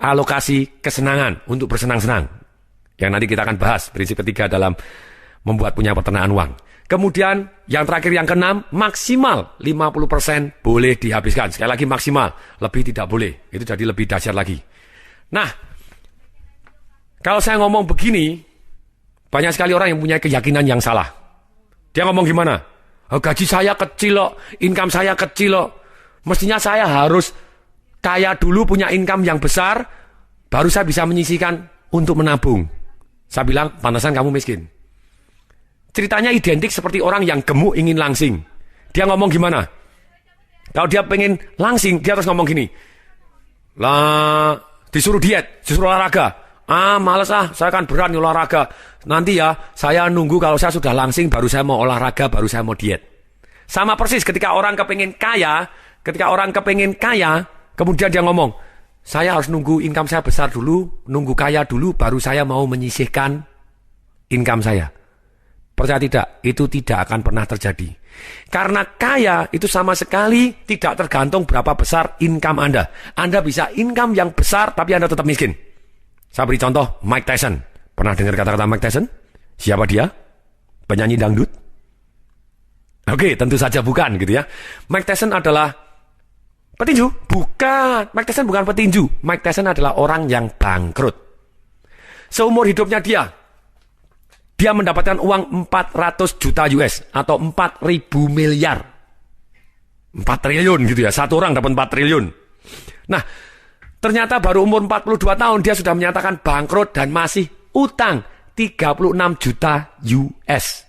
alokasi kesenangan, untuk bersenang-senang. Yang nanti kita akan bahas, prinsip ketiga dalam membuat punya peternakan uang. Kemudian yang terakhir yang keenam, maksimal 50% boleh dihabiskan. Sekali lagi maksimal, lebih tidak boleh. Itu jadi lebih dahsyat lagi. Nah, kalau saya ngomong begini, banyak sekali orang yang punya keyakinan yang salah. Dia ngomong gimana? Oh, gaji saya kecil loh, income saya kecil loh. Mestinya saya harus kaya dulu, punya income yang besar, baru saya bisa menyisihkan untuk menabung. Saya bilang, pantasan kamu miskin. Ceritanya identik seperti orang yang gemuk ingin langsing. Dia ngomong gimana? Kalau dia pengen langsing, dia harus ngomong gini. Lah, disuruh diet, disuruh olahraga. Males saya kan berat nih olahraga. Nanti ya, saya nunggu kalau saya sudah langsing, baru saya mau olahraga, baru saya mau diet. Sama persis ketika orang kepengen kaya, kemudian dia ngomong, saya harus nunggu income saya besar dulu, nunggu kaya dulu, baru saya mau menyisihkan income saya. Percaya tidak, itu tidak akan pernah terjadi. Karena kaya itu sama sekali tidak tergantung berapa besar income Anda. Anda bisa income yang besar, tapi Anda tetap miskin. Saya beri contoh, Mike Tyson. Pernah dengar kata-kata Mike Tyson? Siapa dia? Penyanyi dangdut? Oke, tentu saja bukan gitu ya. Mike Tyson adalah petinju? Bukan. Mike Tyson bukan petinju. Mike Tyson adalah orang yang bangkrut. Seumur hidupnya dia mendapatkan uang 400 juta US atau 4.000 miliar. 4 triliun gitu ya. Satu orang dapat 4 triliun. Nah, ternyata baru umur 42 tahun dia sudah menyatakan bangkrut dan masih utang 36 juta US.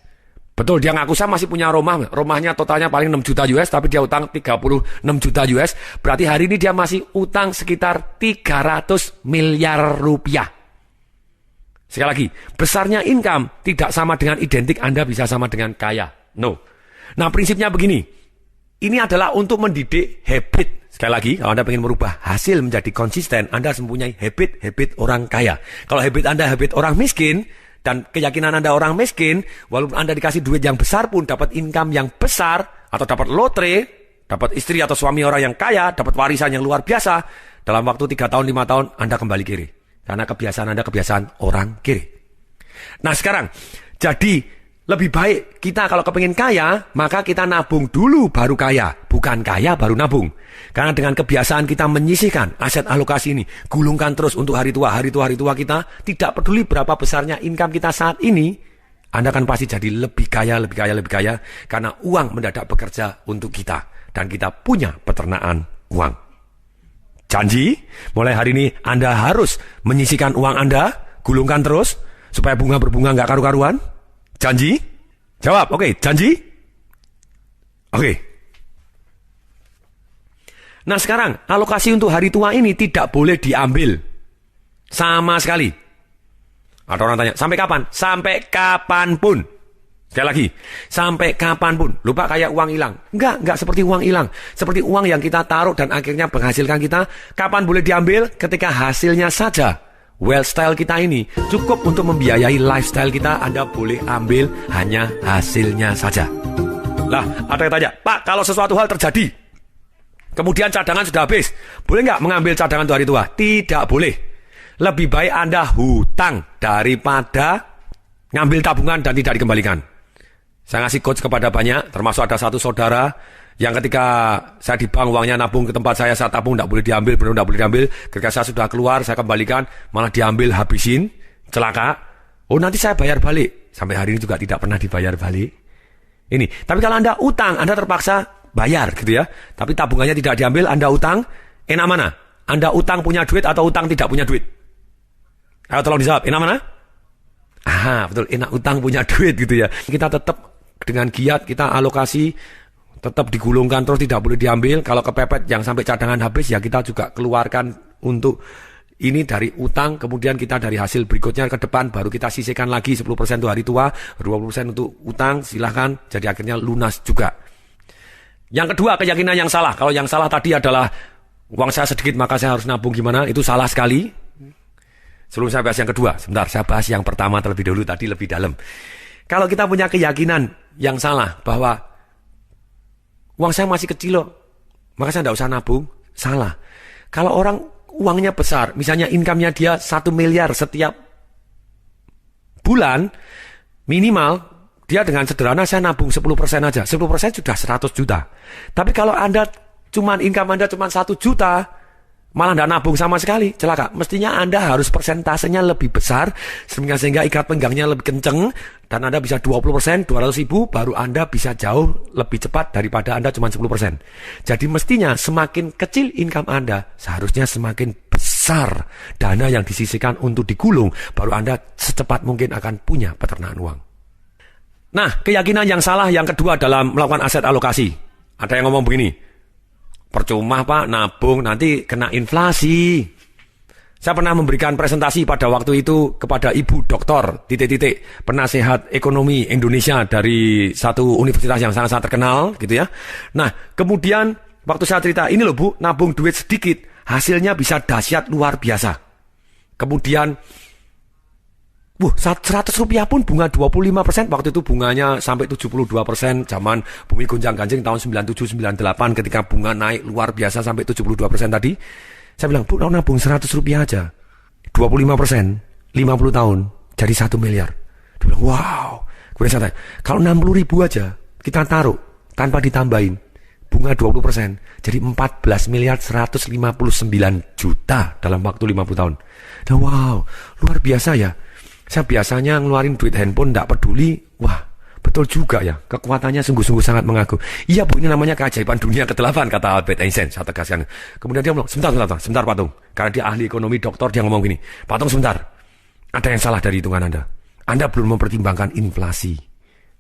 Betul, dia ngaku saya masih punya rumah. Rumahnya totalnya paling 6 juta US, tapi dia utang 36 juta US. Berarti hari ini dia masih utang sekitar 300 miliar rupiah. Sekali lagi, besarnya income tidak sama dengan identik Anda bisa sama dengan kaya. No. Nah, prinsipnya begini. Ini adalah untuk mendidik habit. Sekali lagi, kalau Anda ingin merubah hasil menjadi konsisten, Anda harus mempunyai habit orang kaya. Kalau habit Anda habit orang miskin, dan keyakinan Anda orang miskin, walaupun Anda dikasih duit yang besar pun, dapat income yang besar, atau dapat lotre, dapat istri atau suami orang yang kaya, dapat warisan yang luar biasa, dalam waktu 3 tahun, 5 tahun, Anda kembali kiri. Karena kebiasaan Anda kebiasaan orang kiri. Nah sekarang, jadi lebih baik kita kalau kepingin kaya, maka kita nabung dulu baru kaya. Bukan kaya baru nabung. Karena dengan kebiasaan kita menyisihkan aset alokasi ini, gulungkan terus untuk hari tua kita, tidak peduli berapa besarnya income kita saat ini, Anda akan pasti jadi lebih kaya. Karena uang mendadak bekerja untuk kita. Dan kita punya peternakan uang. Janji, mulai hari ini Anda harus menyisihkan uang Anda, gulungkan terus, supaya bunga berbunga nggak karu-karuan. Janji? Jawab, oke, janji? Oke. Nah sekarang, alokasi untuk hari tua ini tidak boleh diambil. Sama sekali. Ada orang tanya, sampai kapan? Sampai kapanpun. Sekali lagi, sampai kapanpun. Lupa kayak uang hilang. Enggak seperti uang hilang. Seperti uang yang kita taruh dan akhirnya menghasilkan kita. Kapan boleh diambil? Ketika hasilnya saja. Wealth style kita ini cukup untuk membiayai lifestyle kita. Anda boleh ambil hanya hasilnya saja. Lah, ada yang tanya, Pak, kalau sesuatu hal terjadi, kemudian cadangan sudah habis, boleh nggak mengambil cadangan untuk hari tua? Tidak boleh. Lebih baik Anda hutang daripada ngambil tabungan dan tidak dikembalikan. Saya ngasih coach kepada banyak, termasuk ada satu saudara yang ketika saya di bank uangnya nabung ke tempat saya tabung, tidak boleh diambil, benar tidak boleh diambil. Ketika saya sudah keluar, saya kembalikan, malah diambil, habisin, celaka. Oh nanti saya bayar balik. Sampai hari ini juga tidak pernah dibayar balik. Ini, tapi kalau Anda utang, Anda terpaksa bayar gitu ya. Tapi tabungannya tidak diambil, Anda utang, enak mana? Anda utang punya duit atau utang tidak punya duit? Ayo tolong dijawab, enak mana? Betul, enak utang punya duit gitu ya. Kita tetap dengan giat, kita alokasi, tetap digulungkan terus, tidak boleh diambil. Kalau kepepet yang sampai cadangan habis, ya kita juga keluarkan untuk ini dari utang. Kemudian kita dari hasil berikutnya ke depan, baru kita sisihkan lagi 10% untuk hari tua, 20% untuk utang, silahkan. Jadi akhirnya lunas juga. Yang kedua, keyakinan yang salah. Kalau yang salah tadi adalah uang saya sedikit maka saya harus nabung gimana, itu salah sekali. Sebelum saya bahas yang kedua, sebentar, saya bahas yang pertama terlebih dahulu, tadi lebih dalam. Kalau kita punya keyakinan yang salah bahwa uang saya masih kecil loh, maka saya tidak usah nabung, salah. Kalau orang uangnya besar, misalnya income-nya dia 1 miliar setiap bulan, minimal dia dengan sederhana saya nabung 10% aja. 10% sudah 100 juta. Tapi kalau income Anda cuma 1 juta, malah tidak nabung sama sekali, celaka. Mestinya Anda harus persentasenya lebih besar, sehingga ikat pinggangnya lebih kenceng, dan Anda bisa 20%, 200 ribu, baru Anda bisa jauh lebih cepat daripada Anda cuma 10%. Jadi mestinya semakin kecil income Anda, seharusnya semakin besar dana yang disisihkan untuk digulung, baru Anda secepat mungkin akan punya peternakan uang. Nah, keyakinan yang salah yang kedua dalam melakukan aset alokasi. Ada yang ngomong begini, percuma Pak nabung, nanti kena inflasi. Saya pernah memberikan presentasi pada waktu itu kepada Ibu Doktor penasehat ekonomi Indonesia dari satu universitas yang sangat-sangat terkenal gitu ya. Nah, kemudian waktu saya cerita, ini loh Bu, nabung duit sedikit, hasilnya bisa dahsyat luar biasa. Kemudian 100 rupiah pun bunga 25%, waktu itu bunganya sampai 72%, zaman bumi gonjang-ganjing tahun 97-98 ketika bunga naik luar biasa sampai 72% tadi. Saya bilang, Bu, nabung 100 rupiah aja, 25%, 50 tahun, jadi 1 miliar. Dia bilang, wow. Kemudian saya tanya, kalau 60 ribu aja kita taruh tanpa ditambahin, bunga 20%, jadi 14 miliar 159 juta dalam waktu 50 tahun. Dan wow, luar biasa ya. Saya biasanya ngeluarin duit handphone tidak peduli. Wah, betul juga ya, kekuatannya sungguh-sungguh sangat mengaku. Iya Bu, ini namanya keajaiban dunia ke-8, kata Albert Einstein. Saya tegaskan. Kemudian dia bilang, sebentar Patung. Karena dia ahli ekonomi, doktor, dia ngomong gini, Patung sebentar, ada yang salah dari hitungan Anda belum mempertimbangkan inflasi.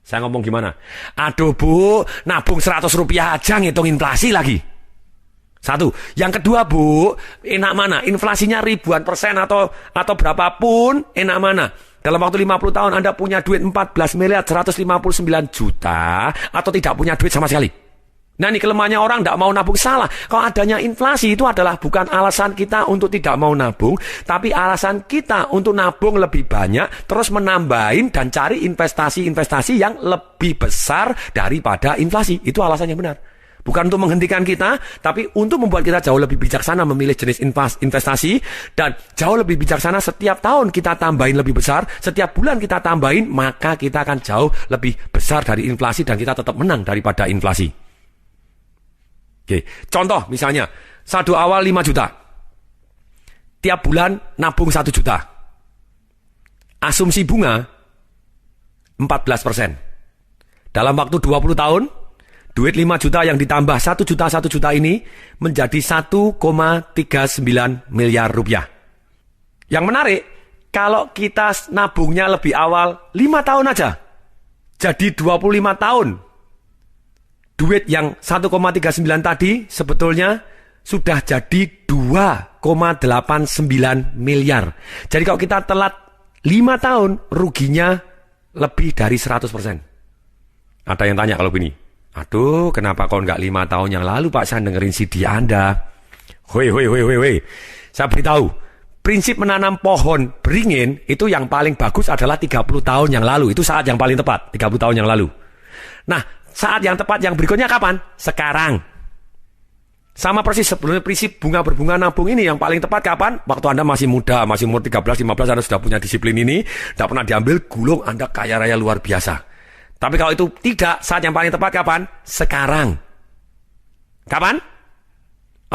Saya ngomong gimana? Aduh Bu, nabung 100 rupiah aja ngitung inflasi lagi. Satu. Yang kedua Bu, enak mana? Inflasinya ribuan persen atau berapapun, enak mana? Dalam waktu 50 tahun Anda punya duit 14 miliar 159 juta atau tidak punya duit sama sekali. Nah ini kelemahannya orang tidak mau nabung, salah. Kalau adanya inflasi itu adalah bukan alasan kita untuk tidak mau nabung, tapi alasan kita untuk nabung lebih banyak, terus menambahin dan cari investasi-investasi yang lebih besar daripada inflasi. Itu alasan yang benar. Bukan untuk menghentikan kita, tapi untuk membuat kita jauh lebih bijaksana memilih jenis investasi, dan jauh lebih bijaksana setiap tahun kita tambahin lebih besar, setiap bulan kita tambahin, maka kita akan jauh lebih besar dari inflasi dan kita tetap menang daripada inflasi. Oke, contoh misalnya, saldo awal 5 juta, tiap bulan nabung 1 juta, asumsi bunga 14%. Dalam waktu 20 tahun, duit 5 juta yang ditambah 1 juta ini menjadi 1,39 miliar rupiah. Yang menarik, kalau kita nabungnya lebih awal 5 tahun aja, jadi 25 tahun. Duit yang 1,39 tadi sebetulnya sudah jadi 2,89 miliar. Jadi kalau kita telat 5 tahun, ruginya lebih dari 100%. Ada yang tanya kalau begini, aduh, kenapa kau nggak 5 tahun yang lalu Pak, saya dengerin CD Anda. Hoi. Saya beritahu, prinsip menanam pohon beringin itu yang paling bagus adalah 30 tahun yang lalu. Itu saat yang paling tepat, 30 tahun yang lalu. Nah, saat yang tepat yang berikutnya kapan? Sekarang. Sama persis sebelumnya prinsip berbunga nabung ini yang paling tepat kapan? Waktu Anda masih muda, masih umur 13-15, Anda sudah punya disiplin ini, tidak pernah diambil, gulung, Anda kaya raya luar biasa. Tapi kalau itu tidak, saat yang paling tepat kapan? Sekarang. Kapan?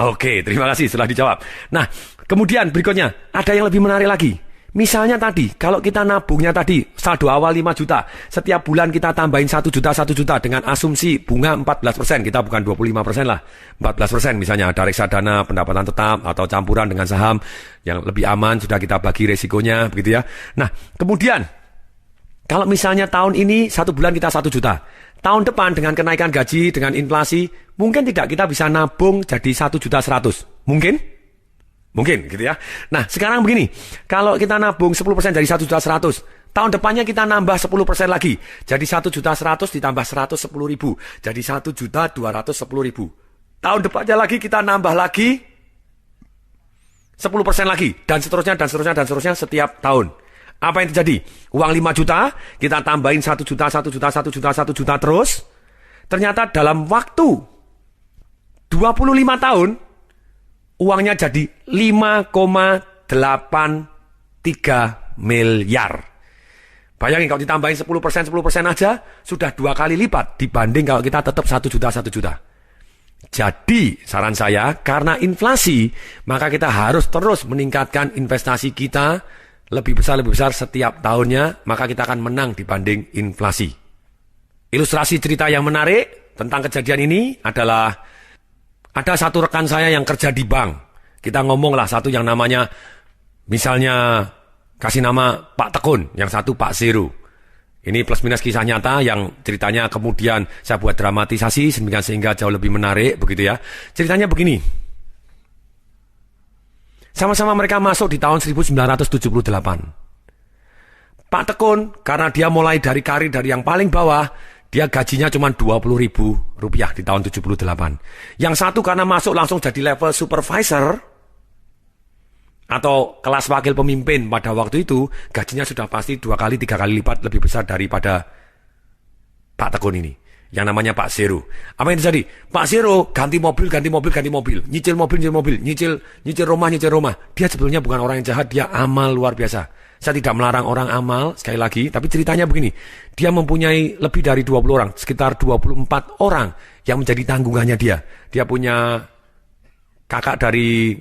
Oke, terima kasih sudah dijawab. Nah, kemudian berikutnya, ada yang lebih menarik lagi. Misalnya tadi, kalau kita nabungnya tadi, saldo awal 5 juta, setiap bulan kita tambahin 1 juta dengan asumsi bunga 14%, kita bukan 25% lah, 14% misalnya, ada reksadana, pendapatan tetap, atau campuran dengan saham, yang lebih aman, sudah kita bagi resikonya, begitu ya. Nah, kemudian, kalau misalnya tahun ini 1 bulan kita 1 juta, tahun depan dengan kenaikan gaji, dengan inflasi, mungkin tidak kita bisa nabung jadi 1.100.000. Mungkin? Mungkin gitu ya. Nah sekarang begini, kalau kita nabung 10% dari 1.100.000, tahun depannya kita nambah 10% lagi. Jadi 1.100.000 ditambah 110.000, jadi 1.210.000. Tahun depannya lagi kita nambah lagi 10% lagi, dan seterusnya, dan seterusnya, dan seterusnya setiap tahun. Apa yang terjadi? Uang 5 juta, kita tambahin 1 juta, 1 juta, 1 juta, 1 juta terus. Ternyata dalam waktu 25 tahun, uangnya jadi 5,83 miliar. Bayangin kalau ditambahin 10% aja, sudah 2 kali lipat dibanding kalau kita tetap 1 juta, 1 juta. Jadi, saran saya, karena inflasi, maka kita harus terus meningkatkan investasi kita lebih besar setiap tahunnya, maka kita akan menang dibanding inflasi. Ilustrasi cerita yang menarik tentang kejadian ini adalah ada satu rekan saya yang kerja di bank. Kita ngomonglah satu yang namanya, misalnya kasih nama Pak Tekun, yang satu Pak Zero. Ini plus minus kisah nyata yang ceritanya kemudian saya buat dramatisasi sehingga jauh lebih menarik, begitu ya. Ceritanya begini. Sama-sama mereka masuk di tahun 1978. Pak Tekun, karena dia mulai dari karir dari yang paling bawah, dia gajinya cuma Rp20.000 di tahun 78. Yang satu karena masuk langsung jadi level supervisor atau kelas wakil pemimpin pada waktu itu, gajinya sudah pasti 2 kali 3 kali lipat lebih besar daripada Pak Tekun ini, yang namanya Pak Zero. Apa yang terjadi? Pak Zero ganti mobil, nyicil mobil, nyicil rumah. Dia sebetulnya bukan orang yang jahat, dia amal luar biasa. Saya tidak melarang orang amal, sekali lagi, tapi ceritanya begini. Dia mempunyai lebih dari 20 orang, sekitar 24 orang yang menjadi tanggungannya dia. Dia punya kakak dari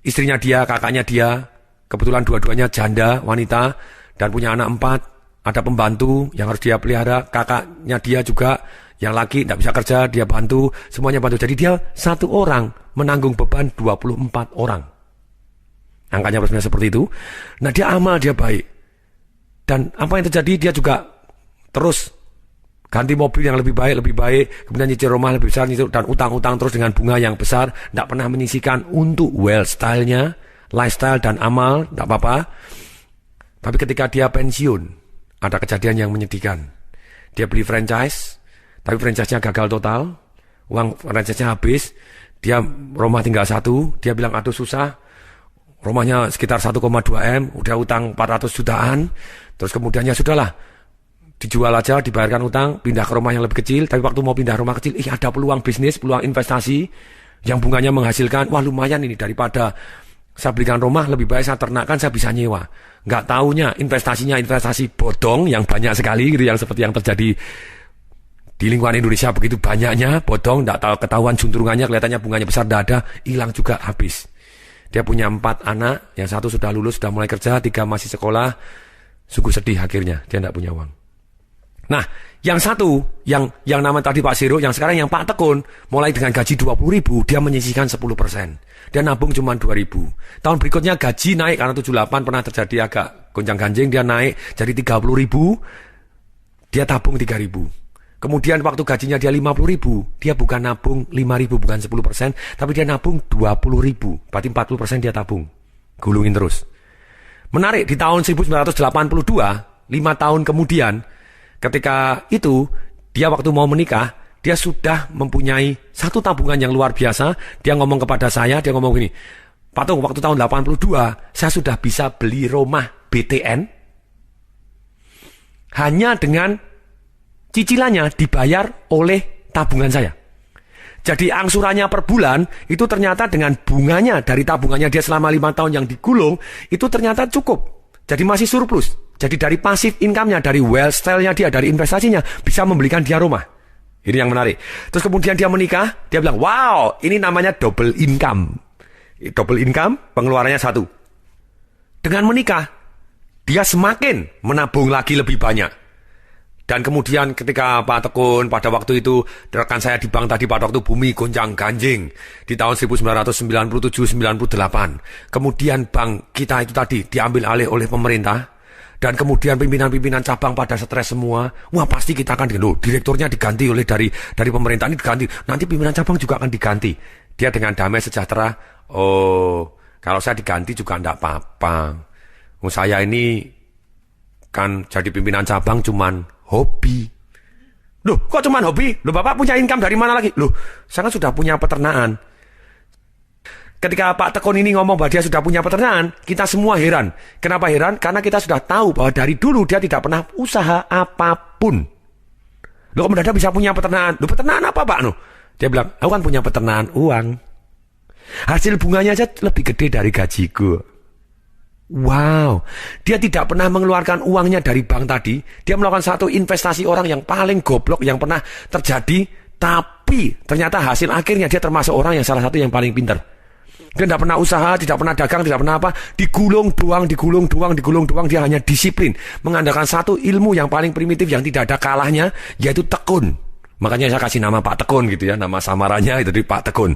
istrinya dia, kakaknya dia, kebetulan dua-duanya janda, wanita, dan punya anak 4, ada pembantu yang harus dia pelihara, kakaknya dia juga, yang laki tidak bisa kerja, dia bantu, semuanya bantu. Jadi dia satu orang menanggung beban 24 orang. Angkanya plus seperti itu. Nah, dia amal, dia baik. Dan apa yang terjadi, dia juga terus ganti mobil yang lebih baik, kemudian nyicil rumah lebih besar, dan utang-utang terus dengan bunga yang besar, tidak pernah menyisihkan untuk wealth style-nya, lifestyle dan amal, tidak apa-apa. Tapi ketika dia pensiun, ada kejadian yang menyedihkan. Dia beli franchise, tapi franchise-nya gagal total, uang franchise-nya habis, dia rumah tinggal 1, dia bilang aduh susah, rumahnya sekitar 1,2 M, udah utang 400 jutaan, terus kemudiannya sudahlah, dijual aja, dibayarkan utang, pindah ke rumah yang lebih kecil. Tapi waktu mau pindah rumah kecil, ada peluang bisnis, peluang investasi yang bunganya menghasilkan, wah lumayan ini, daripada saya belikan rumah, lebih baik saya ternakkan, saya bisa nyewa. Nggak taunya investasinya investasi bodong yang banyak sekali gitu, yang seperti yang terjadi di lingkungan Indonesia begitu banyaknya, bodong, nggak tahu ketahuan juntrungannya, kelihatannya bunganya besar, nggak ada, hilang juga, habis. Dia punya 4 anak, yang 1 sudah lulus, sudah mulai kerja, 3 masih sekolah, sungguh sedih akhirnya, dia nggak punya uang. Nah, yang satu, yang nama tadi Pak Zero, yang sekarang yang Pak Tekun, mulai dengan gaji 20.000, dia menyisihkan 10%. Dia nabung cuma 2.000. Tahun berikutnya gaji naik, karena 78 pernah terjadi agak gonjang-ganjing, dia naik jadi 30.000, dia tabung 3.000. Kemudian waktu gajinya dia 50.000, dia bukan nabung 5.000, bukan 10%, tapi dia nabung 20.000, berarti 40% dia tabung. Gulungin terus. Menarik, di tahun 1982, 5 tahun kemudian, ketika itu, dia waktu mau menikah, dia sudah mempunyai satu tabungan yang luar biasa. Dia ngomong kepada saya, dia ngomong gini, Pak Tung, waktu tahun 82, saya sudah bisa beli rumah BTN, hanya dengan cicilannya dibayar oleh tabungan saya. Jadi angsurannya per bulan, itu ternyata dengan bunganya dari tabungannya dia selama 5 tahun yang digulung, itu ternyata cukup. Jadi masih surplus. Jadi dari pasif income-nya, dari wealth style-nya dia, dari investasinya, bisa membelikan dia rumah. Ini yang menarik. Terus kemudian dia menikah, dia bilang, wow, ini namanya double income. Double income, pengeluarannya 1. Dengan menikah, dia semakin menabung lagi lebih banyak. Dan kemudian ketika Pak Tekun pada waktu itu, rekan saya di bank tadi pada waktu bumi gonjang ganjing di tahun 1997-98. Kemudian bank kita itu tadi diambil alih oleh pemerintah. Dan kemudian pimpinan-pimpinan cabang pada stres semua. Wah pasti kita akan direkturnya diganti oleh dari pemerintah ini diganti. Nanti pimpinan cabang juga akan diganti. Dia dengan damai sejahtera. Oh, kalau saya diganti juga enggak apa-apa. Saya ini kan jadi pimpinan cabang cuman hobi. Loh, kok cuman hobi? Loh, Bapak punya income dari mana lagi? Loh, saya kan sudah punya peternakan. Ketika Pak Tekun ini ngomong bahwa dia sudah punya peternakan, kita semua heran. Kenapa heran? Karena kita sudah tahu bahwa dari dulu dia tidak pernah usaha apapun. Loh, mendadak bisa punya peternakan. Loh, peternakan apa Pak? Dia bilang, aku kan punya peternakan uang. Hasil bunganya aja lebih gede dari gajiku. Wow, dia tidak pernah mengeluarkan uangnya dari bank tadi. Dia melakukan satu investasi orang yang paling goblok yang pernah terjadi. Tapi ternyata hasil akhirnya dia termasuk orang yang salah satu yang paling pintar. Dia tidak pernah usaha, tidak pernah dagang, tidak pernah apa. Digulung doang. Dia hanya disiplin. Mengandalkan satu ilmu yang paling primitif yang tidak ada kalahnya, yaitu tekun. Makanya saya kasih nama Pak Tekun gitu ya. Nama samarannya itu dari Pak Tekun.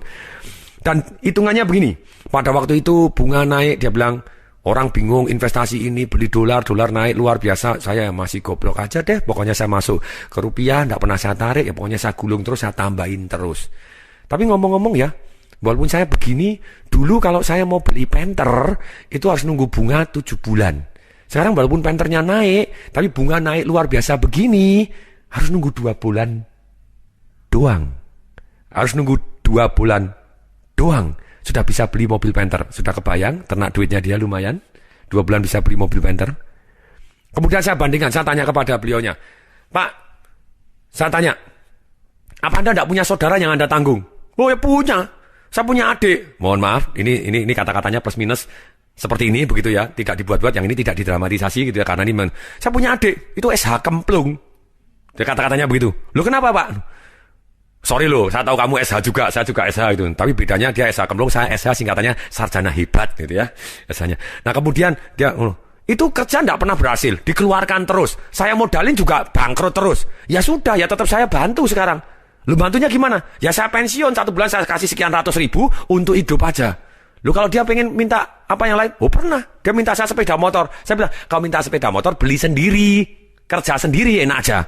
Dan hitungannya begini. Pada waktu itu bunga naik, dia bilang, orang bingung investasi ini, beli dolar naik luar biasa. Saya masih goblok aja deh. Pokoknya saya masuk ke rupiah, tidak pernah saya tarik. Ya pokoknya saya gulung terus, saya tambahin terus. Tapi ngomong-ngomong ya, walaupun saya begini, dulu kalau saya mau beli penter, itu harus nunggu bunga 7 bulan. Sekarang walaupun penternya naik, tapi bunga naik luar biasa begini, harus nunggu 2 bulan doang. Harus nunggu 2 bulan doang. Sudah bisa beli mobil penter. Sudah kebayang, ternak duitnya dia lumayan. 2 bulan bisa beli mobil penter. Kemudian saya bandingkan, saya tanya kepada beliaunya, Pak, saya tanya, apa Anda tidak punya saudara yang Anda tanggung? Oh ya punya. Saya punya adik. Mohon maaf, ini kata-katanya plus minus seperti ini begitu ya, tidak dibuat-buat, yang ini tidak didramatisasi gitu ya, karena ini saya punya adik, itu SH Kemplung. Dia kata-katanya begitu. Loh kenapa Pak? Sorry loh, saya tahu kamu SH juga, saya juga SH gitu. Tapi bedanya dia SH Kemplung, saya SH singkatannya sarjana hebat gitu ya, SH-nya. Nah kemudian dia itu kerja tidak pernah berhasil, dikeluarkan terus. Saya modalin juga bangkrut terus. Ya sudah, ya tetap saya bantu sekarang. Lu bantunya gimana? Ya saya pensiun 1 bulan saya kasih sekian ratus ribu untuk hidup aja. Lu kalau dia pengen minta apa yang lain? Oh pernah, dia minta saya sepeda motor. Saya bilang, kalau minta sepeda motor beli sendiri, kerja sendiri enak aja.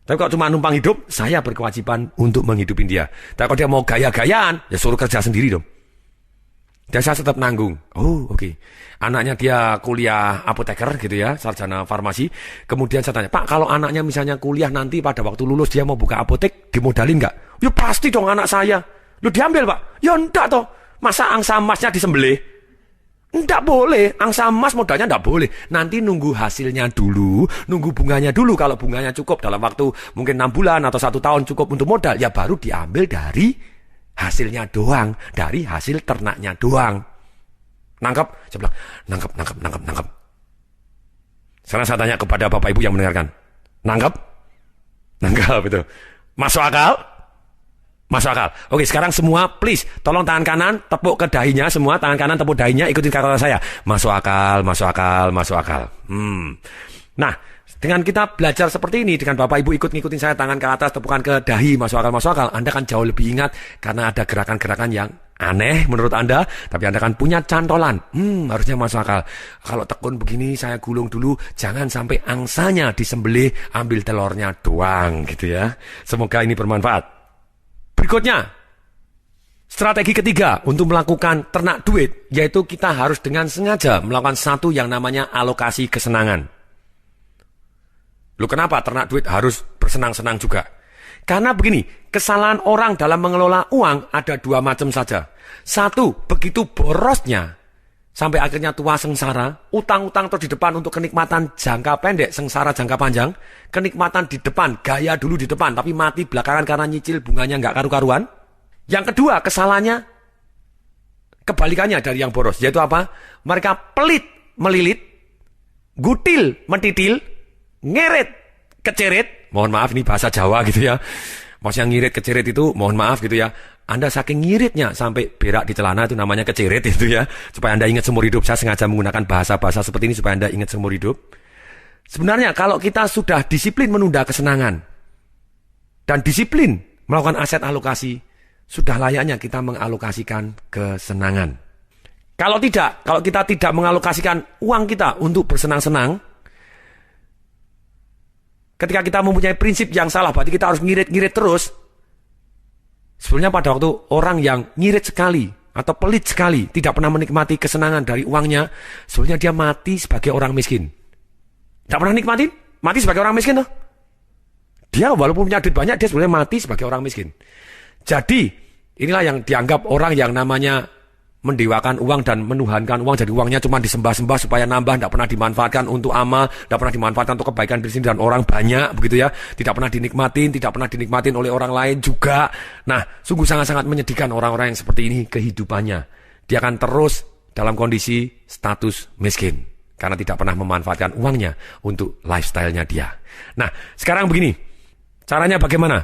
Tapi kalau cuma numpang hidup, saya berkewajiban untuk menghidupin dia. Tapi kalau dia mau gaya-gayaan, ya suruh kerja sendiri dong. Dan saya tetap nanggung. Oh oke. Anaknya dia kuliah apoteker gitu ya, sarjana farmasi. Kemudian saya tanya, Pak kalau anaknya misalnya kuliah nanti pada waktu lulus dia mau buka apotek, dimodalin nggak? Ya pasti dong anak saya. Lu diambil Pak? Ya enggak toh. Masa angsa emasnya disembelih? Enggak boleh. Angsa emas modalnya enggak boleh. Nanti nunggu hasilnya dulu, nunggu bunganya dulu. Kalau bunganya cukup dalam waktu mungkin 6 bulan atau 1 tahun cukup untuk modal, ya baru diambil dari hasilnya doang, dari hasil ternaknya doang. Nangkep? Saya bilang, nangkep. Sekarang saya tanya kepada Bapak Ibu yang mendengarkan. Nangkep? Nangkep itu. Masuk akal? Masuk akal. Oke, sekarang semua please, tolong tangan kanan tepuk ke dahinya semua, tangan kanan tepuk dahinya, ikutin kata saya. Masuk akal. Nah, dengan kita belajar seperti ini, dengan Bapak Ibu ngikutin saya tangan ke atas, tepukan ke dahi, masuk akal, Anda kan jauh lebih ingat karena ada gerakan-gerakan yang aneh menurut Anda, tapi Anda kan punya cantolan. Harusnya masuk akal. Kalau tekun begini, saya gulung dulu, jangan sampai angsanya disembelih, ambil telurnya doang gitu ya. Semoga ini bermanfaat. Berikutnya, strategi ketiga untuk melakukan ternak duit, yaitu kita harus dengan sengaja melakukan satu yang namanya alokasi kesenangan. Loh kenapa ternak duit harus bersenang-senang juga? Karena begini, kesalahan orang dalam mengelola uang ada 2 macam saja. 1, begitu borosnya, sampai akhirnya tua sengsara, utang-utang terus di depan untuk kenikmatan jangka pendek, sengsara jangka panjang, kenikmatan di depan, gaya dulu di depan, tapi mati belakangan karena nyicil bunganya nggak karu-karuan. Yang kedua, kesalahannya kebalikannya dari yang boros, yaitu apa? Mereka pelit melilit, gutil mentitil, ngeret kecerit. Mohon maaf ini bahasa Jawa gitu ya. Maksudnya ngirit kecerit itu mohon maaf gitu ya. Anda saking ngiritnya sampai berak di celana itu namanya kecerit itu ya. Supaya Anda ingat seumur hidup. Saya sengaja menggunakan bahasa-bahasa seperti ini supaya Anda ingat seumur hidup. Sebenarnya kalau kita sudah disiplin menunda kesenangan dan disiplin melakukan aset alokasi, sudah layaknya kita mengalokasikan kesenangan. Kalau tidak, kalau kita tidak mengalokasikan uang kita untuk bersenang-senang, ketika kita mempunyai prinsip yang salah, berarti kita harus ngirit-ngirit terus. Sebenarnya pada waktu orang yang ngirit sekali atau pelit sekali, tidak pernah menikmati kesenangan dari uangnya, sebenarnya dia mati sebagai orang miskin. Tidak pernah nikmatin, mati sebagai orang miskin. Toh. Dia walaupun punya duit banyak, dia sebenarnya mati sebagai orang miskin. Jadi, inilah yang dianggap orang yang namanya mendewakan uang dan menuhankan uang, jadi uangnya cuma disembah-sembah supaya nambah, tidak pernah dimanfaatkan untuk amal, tidak pernah dimanfaatkan untuk kebaikan diri sendiri dan orang banyak, begitu ya, tidak pernah dinikmatin oleh orang lain juga. Nah, sungguh sangat-sangat menyedihkan orang-orang yang seperti ini kehidupannya. Dia akan terus dalam kondisi status miskin karena tidak pernah memanfaatkan uangnya untuk lifestyle-nya dia. Nah, sekarang begini, caranya bagaimana?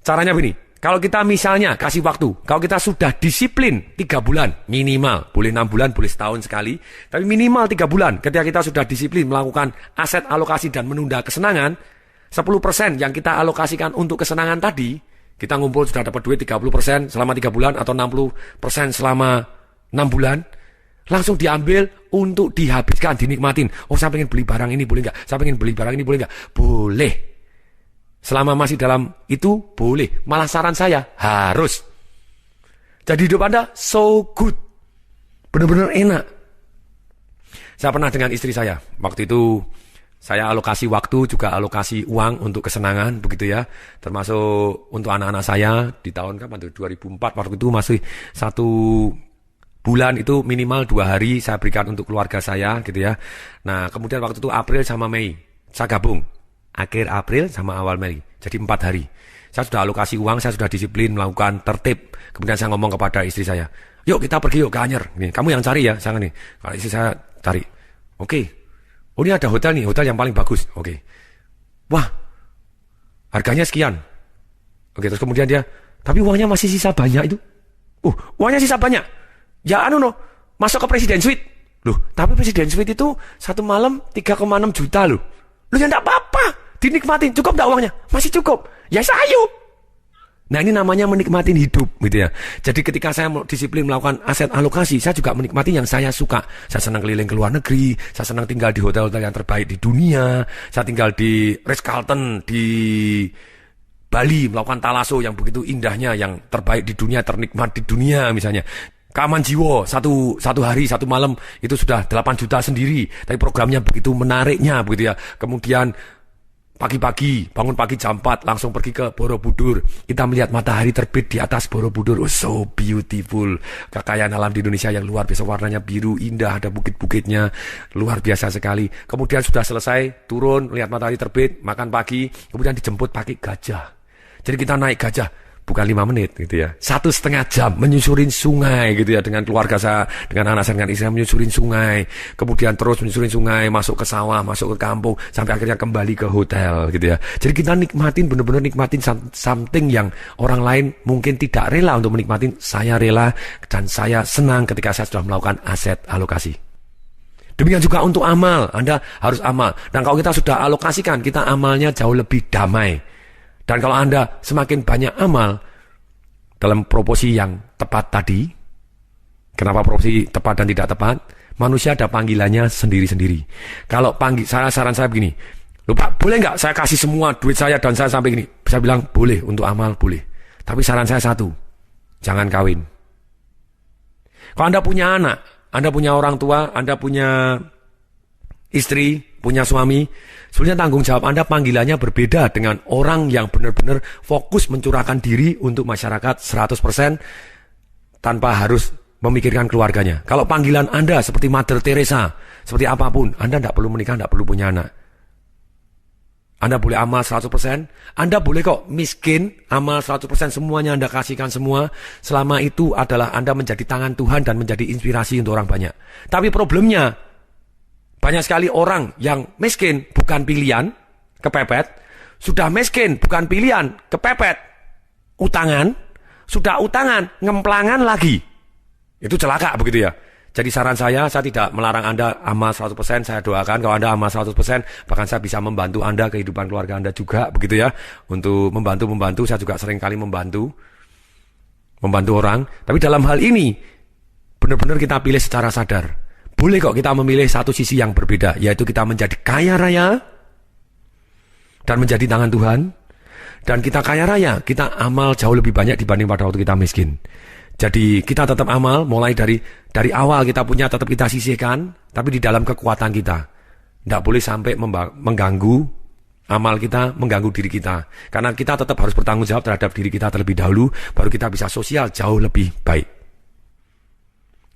Caranya begini. Kalau kita misalnya kasih waktu, kalau kita sudah disiplin 3 bulan minimal, boleh 6 bulan, boleh setahun sekali, tapi minimal 3 bulan ketika kita sudah disiplin melakukan aset alokasi dan menunda kesenangan, 10% yang kita alokasikan untuk kesenangan tadi, kita ngumpul sudah dapat duit 30% selama 3 bulan atau 60% selama 6 bulan, langsung diambil untuk dihabiskan, dinikmatin. Oh, saya pengen beli barang ini, boleh nggak? Saya pengen beli barang ini, boleh nggak? Boleh. Selama masih dalam itu boleh. Malah saran saya harus. Jadi hidup Anda so good. Benar-benar enak. Saya pernah dengan istri saya. Waktu itu saya alokasi waktu juga alokasi uang untuk kesenangan begitu ya. Termasuk untuk anak-anak saya di tahun kapan tuh 2004. Waktu itu masih 1 bulan itu minimal 2 hari saya berikan untuk keluarga saya gitu ya. Nah kemudian waktu itu April sama Mei saya gabung. Akhir April sama awal Mei, jadi 4 hari. Saya sudah alokasi uang, saya sudah disiplin melakukan tertib. Kemudian saya ngomong kepada istri saya, yuk kita pergi yuk ke Anyer. Nih, kamu yang cari ya, jangan nih. Kalau istri saya cari, oke. Oh ini ada hotel nih, hotel yang paling bagus. Oke. Wah, harganya sekian. Oke, terus kemudian dia, tapi uangnya masih sisa banyak itu. Uangnya sisa banyak. Ya masuk ke Presiden Suite. Loh, tapi Presiden Suite itu 1 malam 3,6 juta loh. Loh ya enggak apa-apa, dinikmatin. Cukup enggak uangnya? Masih cukup. Ya sayu. Nah ini namanya menikmatin hidup gitu ya. Jadi ketika saya disiplin melakukan aset alokasi, saya juga menikmati yang saya suka. Saya senang keliling ke luar negeri, saya senang tinggal di hotel-hotel yang terbaik di dunia, saya tinggal di Ritz-Carlton di Bali, melakukan talaso yang begitu indahnya, yang terbaik di dunia, ternikmat di dunia misalnya. Keaman jiwa, satu hari, 1 malam itu sudah 8 juta sendiri. Tapi programnya begitu menariknya begitu ya. Kemudian pagi-pagi, bangun pagi jam 4, langsung pergi ke Borobudur. Kita melihat matahari terbit di atas Borobudur. Oh, so beautiful. Kekayaan alam di Indonesia yang luar biasa, warnanya biru, indah, ada bukit-bukitnya. Luar biasa sekali. Kemudian sudah selesai, turun, lihat matahari terbit, makan pagi. Kemudian dijemput pakai gajah. Jadi kita naik gajah. Bukan 5 menit gitu ya, 1,5 jam menyusurin sungai gitu ya, dengan keluarga saya, dengan anak saya, dengan istri saya menyusurin sungai, kemudian terus menyusurin sungai, masuk ke sawah, masuk ke kampung, sampai akhirnya kembali ke hotel gitu ya. Jadi kita nikmatin, benar-benar nikmatin something yang orang lain mungkin tidak rela untuk menikmatin. Saya rela dan saya senang ketika saya sudah melakukan aset alokasi. Demikian juga untuk amal, Anda harus amal. Dan kalau kita sudah alokasikan, kita amalnya jauh lebih damai. Dan kalau Anda semakin banyak amal dalam proporsi yang tepat tadi, kenapa proporsi tepat dan tidak tepat? Manusia ada panggilannya sendiri-sendiri. Kalau saran saya begini, loh Pak, boleh nggak saya kasih semua duit saya dan saya sampai gini? Saya bilang boleh, untuk amal boleh. Tapi saran saya satu, jangan kawin. Kalau Anda punya anak, Anda punya orang tua, Anda punya istri, punya suami, sebenarnya tanggung jawab Anda panggilannya berbeda dengan orang yang benar-benar fokus mencurahkan diri untuk masyarakat 100% tanpa harus memikirkan keluarganya. Kalau panggilan Anda seperti Mother Teresa, seperti apapun, Anda tidak perlu menikah, tidak perlu punya anak. Anda boleh amal 100%, Anda boleh kok miskin, amal 100%, semuanya Anda kasihkan semua, selama itu adalah Anda menjadi tangan Tuhan dan menjadi inspirasi untuk orang banyak. Tapi problemnya, banyak sekali orang yang miskin bukan pilihan, kepepet. Sudah miskin bukan pilihan, kepepet. Utangan, sudah utangan, ngemplangan lagi. Itu celaka begitu ya. Jadi saran saya tidak melarang Anda amal 100%, saya doakan kalau Anda amal 100%, bahkan saya bisa membantu Anda, kehidupan keluarga Anda juga begitu ya. Untuk membantu, saya juga sering kali membantu orang. Tapi dalam hal ini, benar-benar kita pilih secara sadar. Boleh kok kita memilih satu sisi yang berbeda, yaitu kita menjadi kaya raya dan menjadi tangan Tuhan. Dan kita kaya raya, kita amal jauh lebih banyak dibanding pada waktu kita miskin. Jadi kita tetap amal, mulai dari awal kita punya tetap kita sisihkan, tapi di dalam kekuatan kita. Tidak boleh sampai mengganggu amal kita, mengganggu diri kita. Karena kita tetap harus bertanggung jawab terhadap diri kita terlebih dahulu, baru kita bisa sosial jauh lebih baik.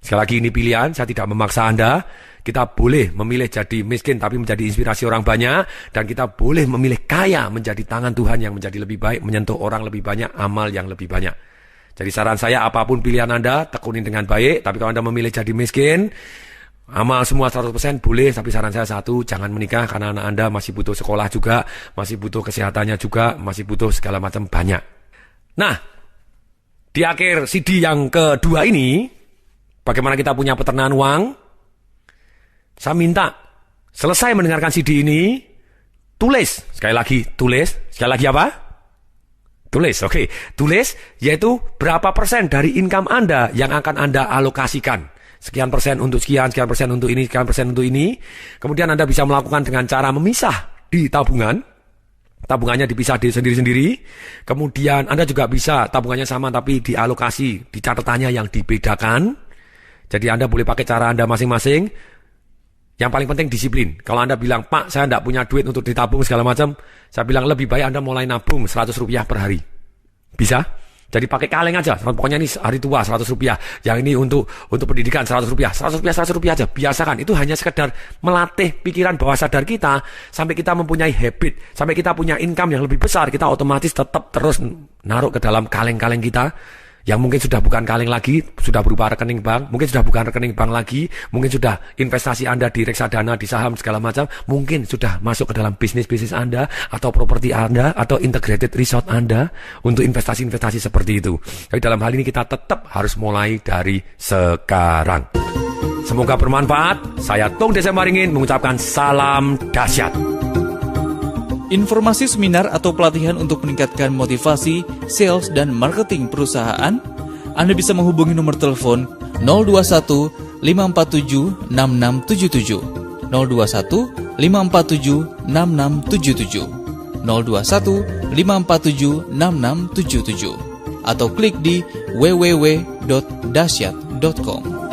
Sekali lagi ini pilihan, saya tidak memaksa Anda. Kita boleh memilih jadi miskin tapi menjadi inspirasi orang banyak. Dan kita boleh memilih kaya menjadi tangan Tuhan yang menjadi lebih baik, menyentuh orang lebih banyak, amal yang lebih banyak. Jadi saran saya, apapun pilihan Anda, tekunin dengan baik. Tapi kalau Anda memilih jadi miskin, amal semua 100% boleh. Tapi saran saya satu, jangan menikah karena anak Anda masih butuh sekolah juga, masih butuh kesehatannya juga, masih butuh segala macam banyak. Nah, di akhir CD yang kedua ini, bagaimana kita punya peternakan uang, saya minta selesai mendengarkan CD ini, tulis. Sekali lagi, tulis. Sekali lagi apa? Tulis, oke. Tulis, yaitu berapa persen dari income Anda yang akan Anda alokasikan. Sekian persen untuk sekian persen untuk ini, sekian persen untuk ini. Kemudian Anda bisa melakukan dengan cara memisah di tabungan. Tabungannya dipisah di sendiri-sendiri. Kemudian Anda juga bisa tabungannya sama tapi dialokasi, di catatannya yang dibedakan. Jadi Anda boleh pakai cara Anda masing-masing. Yang paling penting disiplin. Kalau Anda bilang, Pak, saya tidak punya duit untuk ditabung segala macam, saya bilang lebih baik Anda mulai nabung 100 rupiah per hari. Bisa? Jadi pakai kaleng aja. Pokoknya ini hari tua 100 rupiah. Yang ini untuk pendidikan 100 rupiah. 100 rupiah aja. Biasakan. Itu hanya sekedar melatih pikiran bawah sadar kita sampai kita mempunyai habit. Sampai kita punya income yang lebih besar. Kita otomatis tetap terus naruh ke dalam kaleng-kaleng kita. Yang mungkin sudah bukan kaleng lagi, sudah berupa rekening bank, mungkin sudah bukan rekening bank lagi, mungkin sudah investasi Anda di reksadana, di saham, segala macam, mungkin sudah masuk ke dalam bisnis-bisnis Anda, atau properti Anda, atau integrated resort Anda, untuk investasi-investasi seperti itu. Tapi dalam hal ini kita tetap harus mulai dari sekarang. Semoga bermanfaat. Saya Tung Desa Maringin mengucapkan salam dahsyat. Informasi seminar atau pelatihan untuk meningkatkan motivasi, sales, dan marketing perusahaan, Anda bisa menghubungi nomor telepon 021 547 6677, 021 547 6677, 021 547 6677, atau klik di www.dahsyat.com.